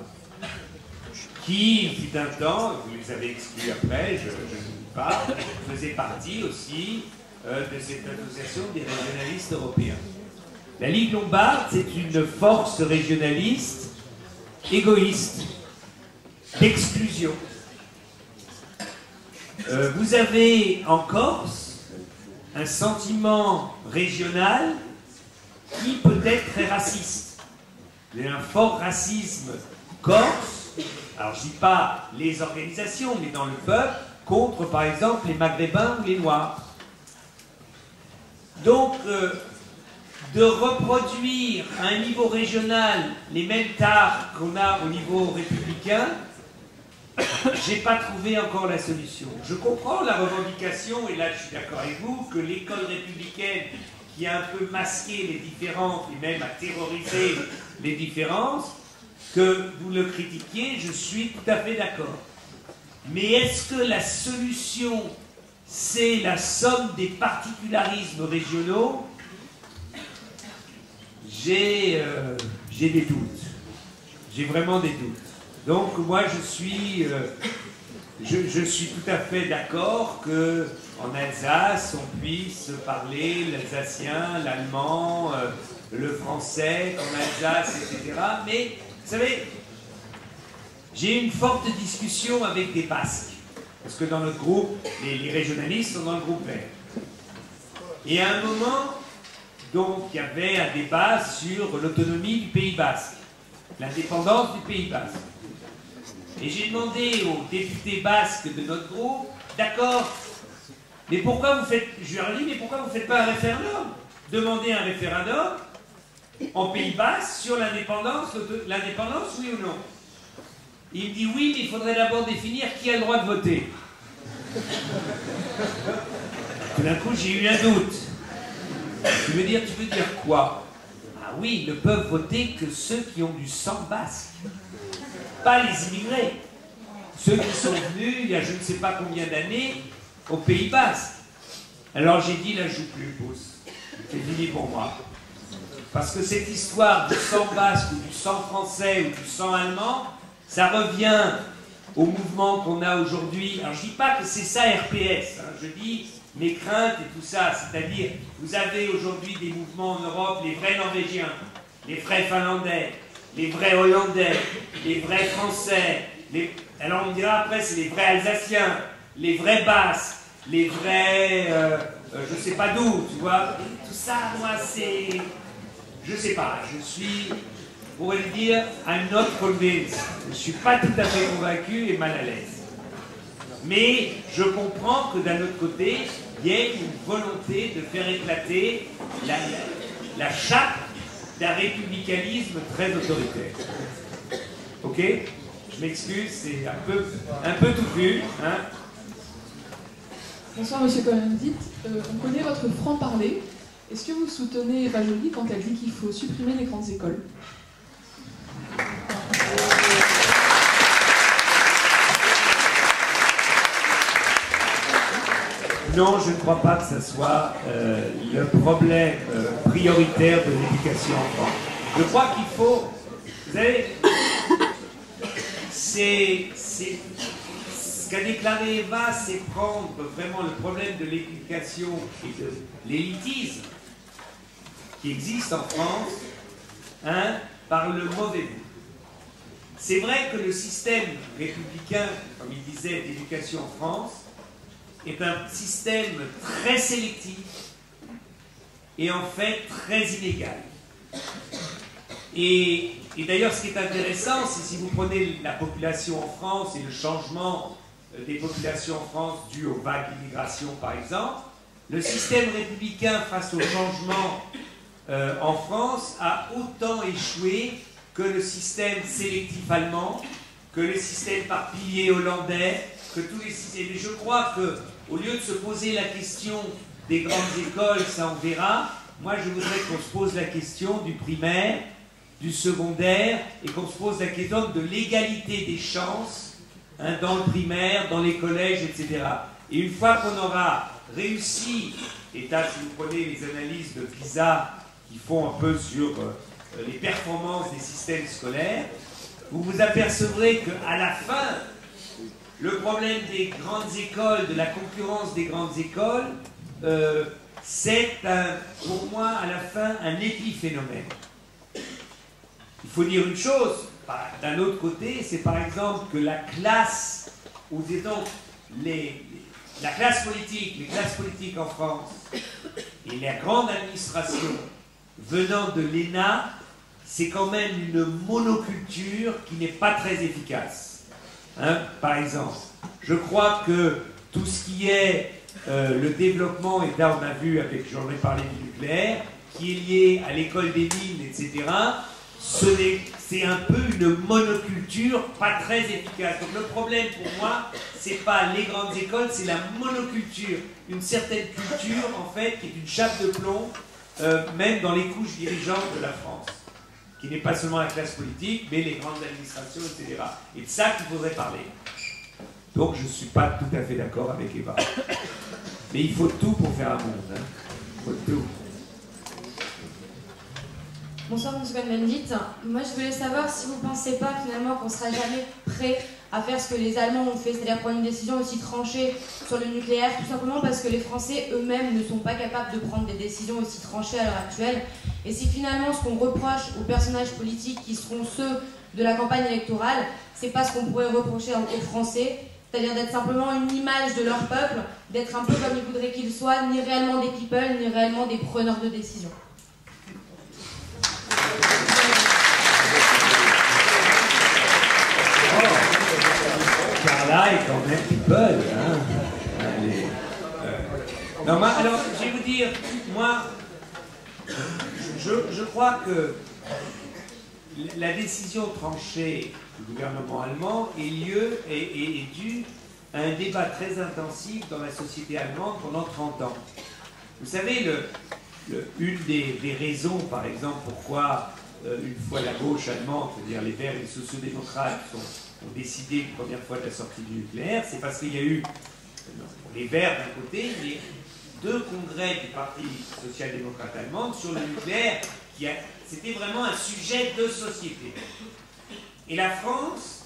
qui, fut un temps, vous les avez exclus après, je ne dis pas, faisait partie aussi de cette association des régionalistes européens. La Ligue lombarde, c'est une force régionaliste égoïste, d'exclusion. Vous avez en Corse un sentiment régional qui peut être très raciste. Il y a un fort racisme corse, alors je ne dis pas les organisations, mais dans le peuple, contre par exemple les Maghrébins ou les Noirs. Donc, de reproduire à un niveau régional les mêmes tares qu'on a au niveau républicain, j'ai pas trouvé encore la solution. Je comprends la revendication, et là je suis d'accord avec vous, que l'école républicaine qui a un peu masqué les différences et même a terrorisé les différences, que vous le critiquiez, je suis tout à fait d'accord. Mais est-ce que la solution, c'est la somme des particularismes régionaux? J'ai des doutes. J'ai vraiment des doutes. Donc moi je suis tout à fait d'accord qu'en Alsace on puisse parler l'alsacien, l'allemand, le français en Alsace, etc. Mais vous savez, j'ai eu une forte discussion avec des Basques, parce que dans notre groupe, les régionalistes sont dans le groupe vert. Et à un moment, donc, il y avait un débat sur l'autonomie du Pays Basque, l'indépendance du Pays Basque. Et j'ai demandé aux députés basques de notre groupe, d'accord, mais pourquoi vous faites, je leur ai dit, mais pourquoi vous ne faites pas un référendum? Demandez un référendum en Pays Basque sur l'indépendance, oui ou non? Il me dit oui, mais il faudrait d'abord définir qui a le droit de voter. Tout d'un coup, j'ai eu un doute. Tu veux dire quoi? Ah oui, ils ne peuvent voter que ceux qui ont du sang basque. Pas les immigrés. Ceux qui sont venus il y a je ne sais pas combien d'années au Pays Basque. Alors j'ai dit, là je joue plus, pouce. C'est fini pour moi. Parce que cette histoire du sang basque ou du sang français ou du sang allemand, ça revient au mouvement qu'on a aujourd'hui. Alors je ne dis pas que c'est ça RPS, hein. Je dis mes craintes et tout ça. C'est-à-dire, vous avez aujourd'hui des mouvements en Europe, les vrais Norvégiens, les vrais Finlandais, les vrais Hollandais, les vrais Français, alors on me dira après c'est les vrais Alsaciens, les vrais Basques, les vrais, je sais pas d'où, tu vois. Et tout ça, moi c'est, je sais pas, je suis, pour le dire, I'm not convinced. Je suis pas tout à fait convaincu et mal à l'aise. Mais je comprends que d'un autre côté, il y ait une volonté de faire éclater la chape d'un républicanisme très autoritaire. Ok? Je m'excuse, c'est un peu touffu. Hein? Bonsoir Monsieur Cohen-Dit. On connaît votre franc-parler. Est-ce que vous soutenez Eva Joly quand elle dit qu'il faut supprimer les grandes écoles? Non, je ne crois pas que ce soit le problème prioritaire de l'éducation en France. Je crois qu'il faut... Vous savez, ce qu'a déclaré Eva, c'est prendre vraiment le problème de l'éducation et de l'élitisme qui existe en France, hein, par le mauvais bout. C'est vrai que le système républicain, comme il disait, d'éducation en France, est un système très sélectif et en fait très inégal. Et d'ailleurs, ce qui est intéressant, c'est si vous prenez la population en France et le changement des populations en France dû aux vagues d'immigration, par exemple, le système républicain face au changement en France a autant échoué que le système sélectif allemand, que le système par pilier hollandais, que tous les systèmes. Et je crois que au lieu de se poser la question des grandes écoles, ça on verra, moi je voudrais qu'on se pose la question du primaire, du secondaire, et qu'on se pose la question de l'égalité des chances, hein, dans le primaire, dans les collèges, etc. Et une fois qu'on aura réussi, et là si vous prenez les analyses de PISA qui font un peu sur les performances des systèmes scolaires, vous vous apercevrez qu'à la fin, le problème des grandes écoles, de la concurrence des grandes écoles, c'est pour moi à la fin un épiphénomène. Il faut dire une chose, d'un autre côté, c'est par exemple que la classe, ou disons la classe politique, les classes politiques en France et la grande administration venant de l'ENA, c'est quand même une monoculture qui n'est pas très efficace. Hein, par exemple, je crois que tout ce qui est le développement, et là on a vu, j'en ai parlé du nucléaire, qui est lié à l'école des mines, etc., c'est un peu une monoculture pas très efficace. Donc le problème pour moi, c'est pas les grandes écoles, c'est la monoculture, une certaine culture en fait qui est une chape de plomb, même dans les couches dirigeantes de la France, qui n'est pas seulement la classe politique, mais les grandes administrations, etc. Et de ça qu'il faudrait parler. Donc je ne suis pas tout à fait d'accord avec Eva. Mais il faut tout pour faire un monde. Hein. Il faut tout. Bonsoir, M. Cohn-Bendit. Moi, je voulais savoir si vous ne pensez pas finalement qu'on ne sera jamais prêt à faire ce que les Allemands ont fait, c'est-à-dire prendre une décision aussi tranchée sur le nucléaire, tout simplement parce que les Français eux-mêmes ne sont pas capables de prendre des décisions aussi tranchées à l'heure actuelle. Et si finalement ce qu'on reproche aux personnages politiques qui seront ceux de la campagne électorale, c'est pas ce qu'on pourrait reprocher aux Français, c'est-à-dire d'être simplement une image de leur peuple, d'être un peu comme ils voudraient qu'ils soient, ni réellement des people, ni réellement des preneurs de décision. Carla est quand même people, hein. Non, moi, alors, je vais vous dire, moi, je crois que la décision tranchée du gouvernement allemand est due à un débat très intensif dans la société allemande pendant 30 ans. Vous savez, une des raisons, par exemple, pourquoi une fois la gauche allemande, c'est-à-dire les Verts et les sociodémocrates, ont décidé une première fois de la sortie du nucléaire, c'est parce qu'il y a eu les Verts d'un côté, mais 2 congrès du Parti social-démocrate allemand sur le nucléaire, c'était vraiment un sujet de société. Et la France,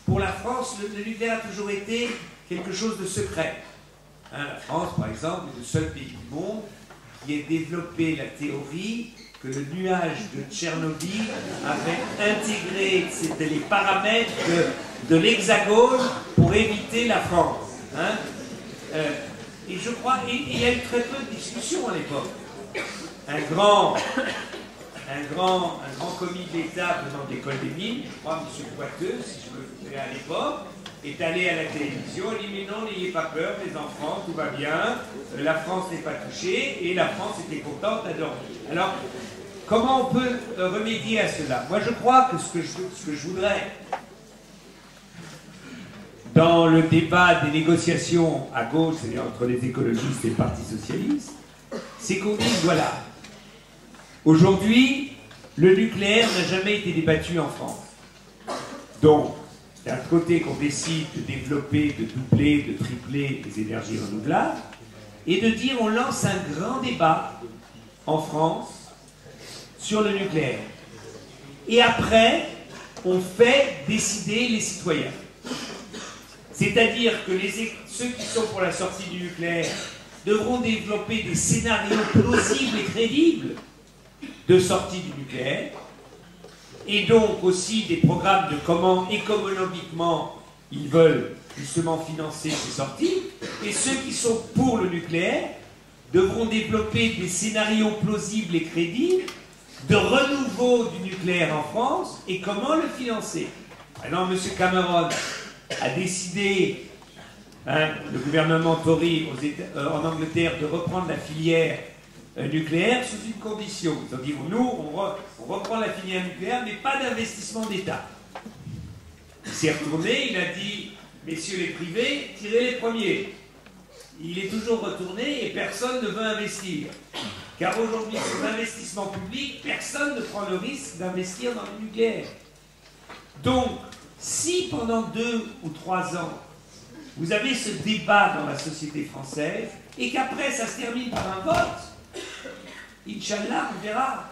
pour la France, le nucléaire a toujours été quelque chose de secret. Hein, la France, par exemple, est le seul pays du monde qui ait développé la théorie que le nuage de Tchernobyl avait intégré, c'était les paramètres de l'Hexagone pour éviter la France. Hein. Et je crois, il y a eu très peu de discussions à l'époque. Un grand commis de l'État venant de l'école des mines, je crois M. Poiteux, si je me souviens à l'époque, est allé à la télévision, il dit mais non, n'ayez pas peur, les enfants, tout va bien, la France n'est pas touchée, et la France était contente à dormir. Alors, comment on peut remédier à cela? Moi, je crois que ce que je voudrais, dans le débat des négociations à gauche, c'est-à-dire entre les écologistes et le Parti socialiste, c'est qu'on dise, voilà, aujourd'hui, le nucléaire n'a jamais été débattu en France. Donc, d'un côté qu'on décide de développer, de doubler, de tripler les énergies renouvelables, et de dire on lance un grand débat en France sur le nucléaire. Et après, on fait décider les citoyens. C'est-à-dire que ceux qui sont pour la sortie du nucléaire devront développer des scénarios plausibles et crédibles de sortie du nucléaire, et donc aussi des programmes de comment économiquement ils veulent justement financer ces sorties, et ceux qui sont pour le nucléaire devront développer des scénarios plausibles et crédibles de renouveau du nucléaire en France et comment le financer. Alors M. Cameron a décidé, le gouvernement Tory en Angleterre, de reprendre la filière nucléaire sous une condition. Ils ont dit, nous, on reprend la filière nucléaire, mais pas d'investissement d'État. Il s'est retourné, il a dit, messieurs les privés, tirez les premiers. Il est toujours retourné et personne ne veut investir. Car aujourd'hui, sur l'investissement public, personne ne prend le risque d'investir dans le nucléaire. Donc, si pendant 2 ou 3 ans, vous avez ce débat dans la société française, et qu'après ça se termine par un vote, Inch'Allah, on verra.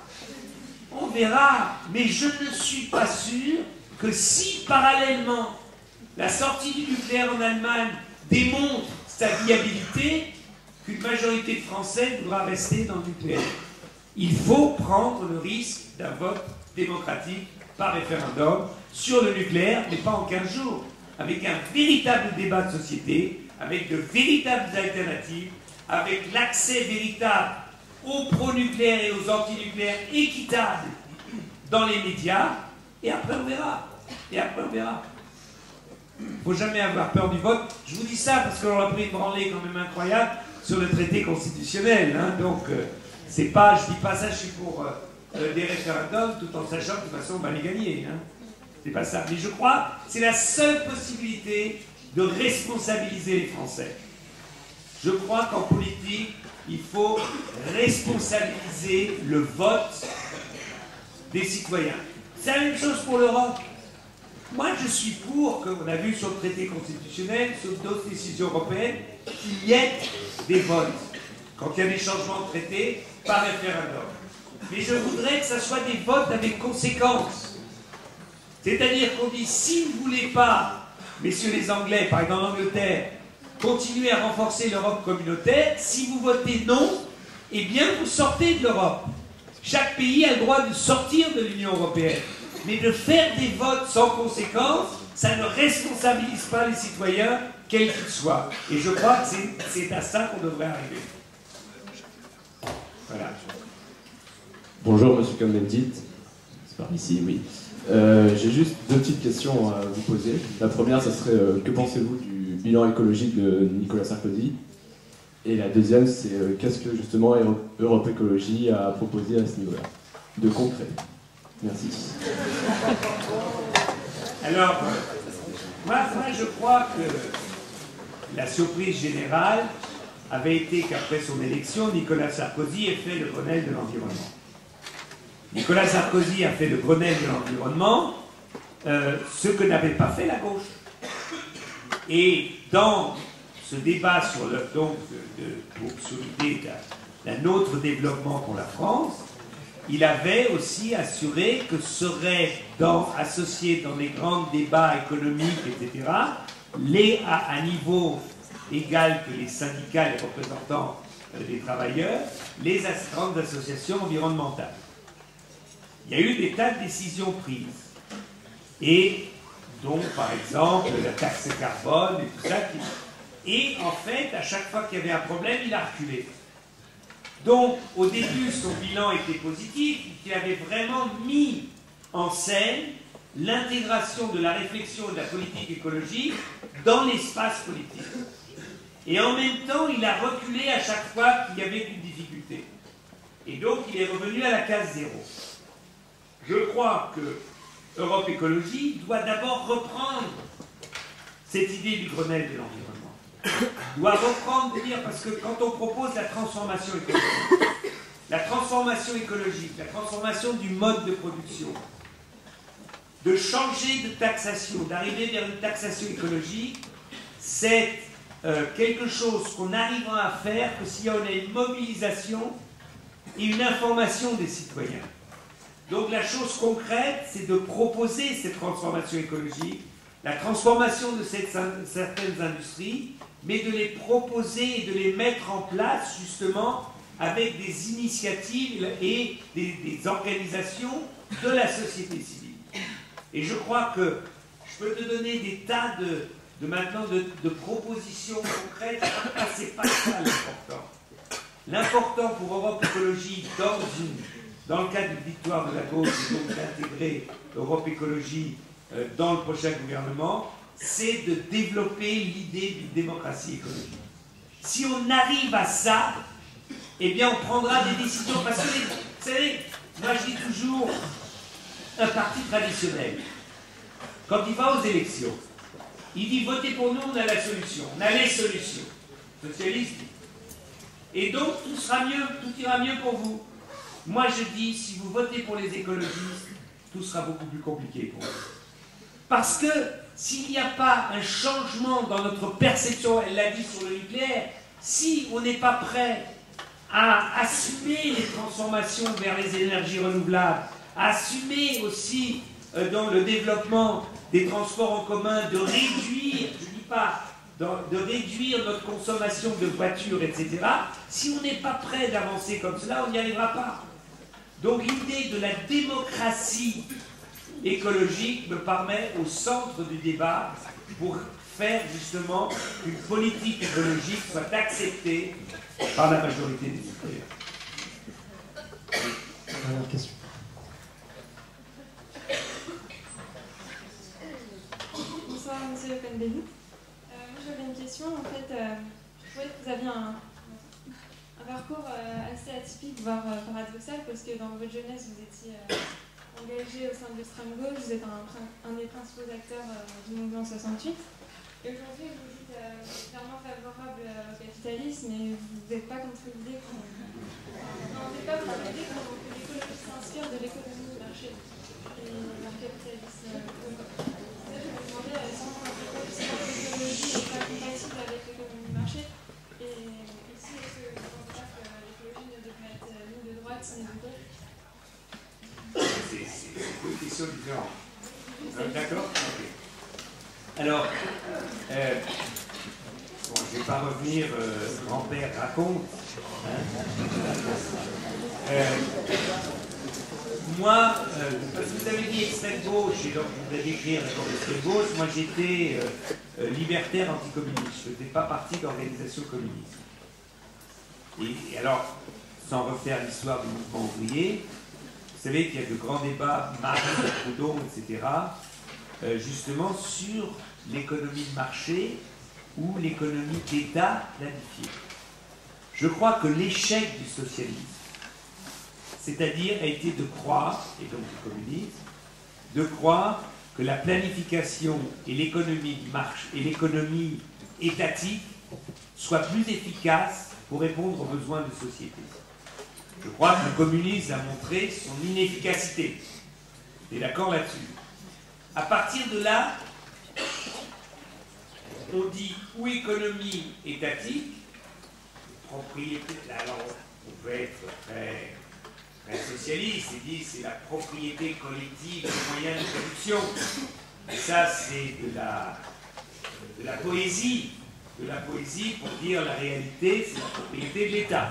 On verra. Mais je ne suis pas sûr que si parallèlement la sortie du nucléaire en Allemagne démontre sa viabilité, qu'une majorité de Français voudra rester dans le nucléaire. Il faut prendre le risque d'un vote démocratique par référendum sur le nucléaire, mais pas en 15 jours, avec un véritable débat de société, avec de véritables alternatives, avec l'accès véritable aux pro-nucléaires et aux anti-nucléaires équitables dans les médias, et après on verra. Et après on verra. Il ne faut jamais avoir peur du vote. Je vous dis ça parce qu'on a pris une branlée quand même incroyable sur le traité constitutionnel. Hein, donc, c'est pas, je dis pas ça, je suis pour des référendums, tout en sachant que de toute façon on va les gagner. Hein. C'est pas ça. Mais je crois que c'est la seule possibilité de responsabiliser les Français. Je crois qu'en politique, il faut responsabiliser le vote des citoyens. C'est la même chose pour l'Europe. Moi, je suis pour, comme on a vu sur le traité constitutionnel, sur d'autres décisions européennes, qu'il y ait des votes quand il y a des changements de traité par référendum. mais je voudrais que ça soit des votes avec conséquences. C'est-à-dire qu'on dit, si vous ne voulez pas, messieurs les Anglais, par exemple en Angleterre, continuer à renforcer l'Europe communautaire, si vous votez non, eh bien vous sortez de l'Europe. Chaque pays a le droit de sortir de l'Union européenne. Mais de faire des votes sans conséquence, ça ne responsabilise pas les citoyens, quels qu'ils soient. Et je crois que c'est à ça qu'on devrait arriver. Voilà. Bonjour, monsieur Cohn-Bendit. C'est par ici, oui. J'ai juste deux petites questions à vous poser. La première, ça serait que pensez-vous du bilan écologique de Nicolas Sarkozy? Et la deuxième, c'est qu'est-ce que justement Europe Écologie a proposé à ce niveau-là, de concret? Merci. Alors, moi, je crois que la surprise générale avait été qu'après son élection, Nicolas Sarkozy ait fait le Grenelle de l'environnement. Nicolas Sarkozy a fait le Grenelle de l'environnement, ce que n'avait pas fait la gauche. Et dans ce débat sur l'idée d'un autre développement pour la France, il avait aussi assuré que serait associé dans les grands débats économiques, etc., à niveau égal que les syndicats, les représentants des travailleurs, les grandes associations environnementales. Il y a eu des tas de décisions prises. Et donc, par exemple, la taxe carbone et tout ça. Et en fait, à chaque fois qu'il y avait un problème, il a reculé. Donc, au début, son bilan était positif, il avait vraiment mis en scène l'intégration de la réflexion et de la politique écologique dans l'espace politique. Et en même temps, il a reculé à chaque fois qu'il y avait une difficulté. Et donc, il est revenu à la case zéro. Je crois que Europe Écologie doit d'abord reprendre cette idée du Grenelle de l'environnement. Doit reprendre, parce que quand on propose la transformation écologique, la transformation du mode de production, de changer de taxation, d'arriver vers une taxation écologique, c'est quelque chose qu'on arrivera à faire que si on a une mobilisation et une information des citoyens. Donc la chose concrète, c'est de proposer cette transformation écologique, la transformation de certaines industries, mais de les proposer et de les mettre en place justement avec des initiatives et des organisations de la société civile. Et je crois que je peux te donner des tas de propositions concrètes. C'est pas ça l'important. L'important pour Europe Écologie, dans le cadre d'une victoire de la gauche, et donc d'intégrer Europe Écologie dans le prochain gouvernement, c'est de développer l'idée d'une démocratie écologique. Si on arrive à ça, eh bien on prendra des décisions. Parce que, vous savez, moi je dis toujours, un parti traditionnel, quand il va aux élections, il dit votez pour nous, on a la solution, on a les solutions. Socialiste. Et donc tout ira mieux pour vous. Moi je dis, si vous votez pour les écologistes, tout sera beaucoup plus compliqué pour vous. Parce que s'il n'y a pas un changement dans notre perception, elle l'a dit sur le nucléaire, si on n'est pas prêt à assumer les transformations vers les énergies renouvelables, à assumer aussi dans le développement des transports en commun, de réduire, je ne dis pas, de réduire notre consommation de voitures, etc., si on n'est pas prêt d'avancer comme cela, on n'y arrivera pas. Donc l'idée de la démocratie écologique me permet au centre du débat pour faire justement qu'une politique écologique soit acceptée par la majorité des citoyens. Dernière question. Bonsoir, monsieur Cohn-Bendit. Moi j'avais une question. En fait, je trouvais que vous aviez un parcours assez atypique, voire paradoxal, parce que dans votre jeunesse, vous étiez engagé au sein de l'extrême gauche, vous êtes un des principaux acteurs du mouvement 68. Et aujourd'hui, vous dites clairement favorable au capitalisme, mais vous n'êtes pas contre l'idée que l'écologie s'inspire de l'économie de marché et leur capitalisme. Je me demandais si l'écologie n'est pas compatible avec l'économie de marché. Et ici, est-ce que vous ne pensez pas que l'écologie ne devrait être ni de droite ni de gauche? Alors, bon, je ne vais pas revenir, grand-père raconte. Hein. Moi, parce que vous avez dit extrême gauche, et donc vous allez décrire la extrême gauche, moi j'étais libertaire anticommuniste, je ne faisais pas partie d'organisation communiste. Et alors, sans refaire l'histoire du mouvement ouvrier, vous savez qu'il y a de grands débats, Marx, Proudhon, etc., justement sur l'économie de marché ou l'économie d'État planifiée. Je crois que l'échec du socialisme, c'est-à-dire a été de croire, et donc du communisme, de croire que la planification et l'économie de marché et l'économie étatique soient plus efficaces pour répondre aux besoins de société. Je crois que le communisme a montré son inefficacité. Vous êtes d'accord là-dessus? À partir de là, on dit ou économie étatique, propriété, alors on peut être très socialiste et dit c'est la propriété collective des moyens de production. Et ça c'est de la poésie. De la poésie pour dire la réalité, c'est la propriété de l'État.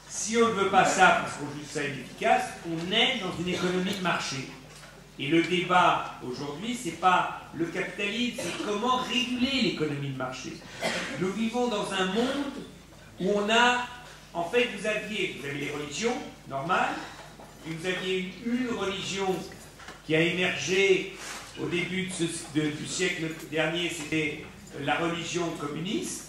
Si on ne veut pas ça parce qu'on juge ça inefficace, on est dans une économie de marché. Et le débat aujourd'hui, c'est pas le capitalisme, c'est comment réguler l'économie de marché. Nous vivons dans un monde où on a, en fait, vous avez les religions normales, puis vous aviez une religion qui a émergé au début du siècle dernier, c'était la religion communiste.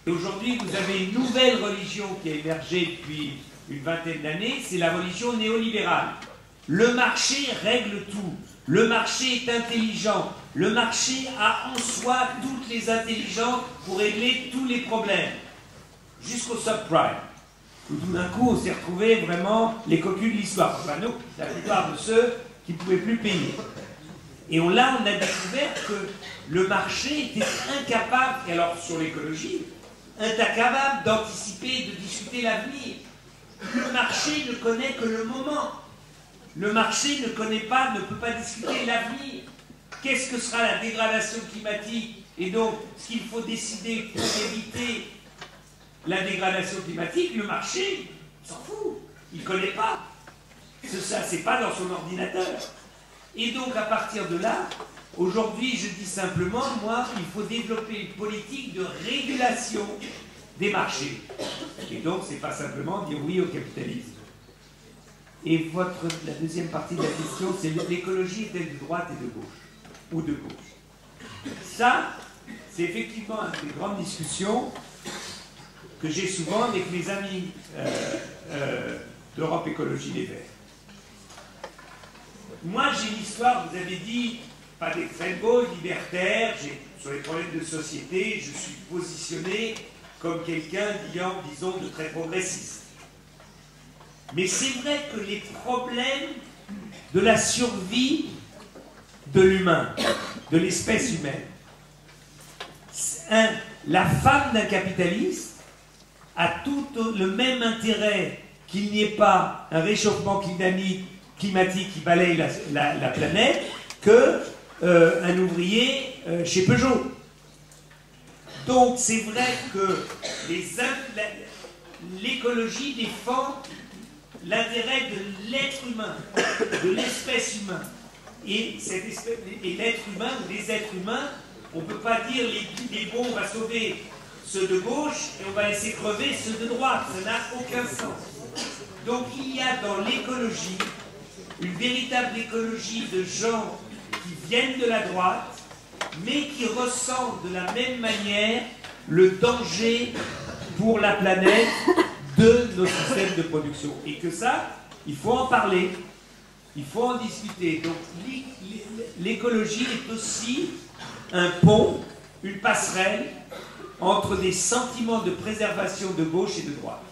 Et aujourd'hui, vous avez une nouvelle religion qui a émergé depuis une vingtaine d'années, c'est la religion néolibérale. Le marché règle tout. Le marché est intelligent. Le marché a en soi toutes les intelligences pour régler tous les problèmes. Jusqu'au subprime. Où tout d'un coup, on s'est retrouvé vraiment les cocus de l'histoire. Enfin, nous, la plupart de ceux qui ne pouvaient plus payer. Et là, on a découvert que le marché était incapable, et alors sur l'écologie, incapable d'anticiper, de discuter l'avenir. Le marché ne connaît que le moment. Le marché ne peut pas discuter l'avenir. Qu'est-ce que sera la dégradation climatique? Et donc, ce qu'il faut décider pour éviter la dégradation climatique, le marché s'en fout. Il ne connaît pas. Ça, c'est pas dans son ordinateur. Et donc, à partir de là, aujourd'hui, je dis simplement, moi, il faut développer une politique de régulation des marchés. Et donc, c'est pas simplement dire oui au capitalisme. Et la deuxième partie de la question, c'est l'écologie est-elle de droite et de gauche? Ou de gauche? Ça, c'est effectivement une des grandes discussions que j'ai souvent avec mes amis d'Europe Écologie Les Verts. Moi, j'ai une histoire, vous avez dit, pas d'extrême gauche, libertaire, sur les problèmes de société, je suis positionné comme quelqu'un disons, de très progressiste. Mais c'est vrai que les problèmes de la survie de l'humain, de l'espèce humaine, la femme d'un capitaliste a tout le même intérêt qu'il n'y ait pas un réchauffement climatique qui balaye la planète qu'un ouvrier chez Peugeot. Donc c'est vrai que l'écologie défend l'intérêt de l'être humain, de l'espèce humaine. Et l'être humain, ou les êtres humains, on ne peut pas dire les bons, on va sauver ceux de gauche et on va laisser crever ceux de droite. Ça n'a aucun sens. Donc il y a dans l'écologie une véritable écologie de gens qui viennent de la droite, mais qui ressentent de la même manière le danger pour la planète de nos systèmes de production. Et que ça, il faut en parler, il faut en discuter. Donc l'écologie est aussi un pont, une passerelle entre des sentiments de préservation de gauche et de droite.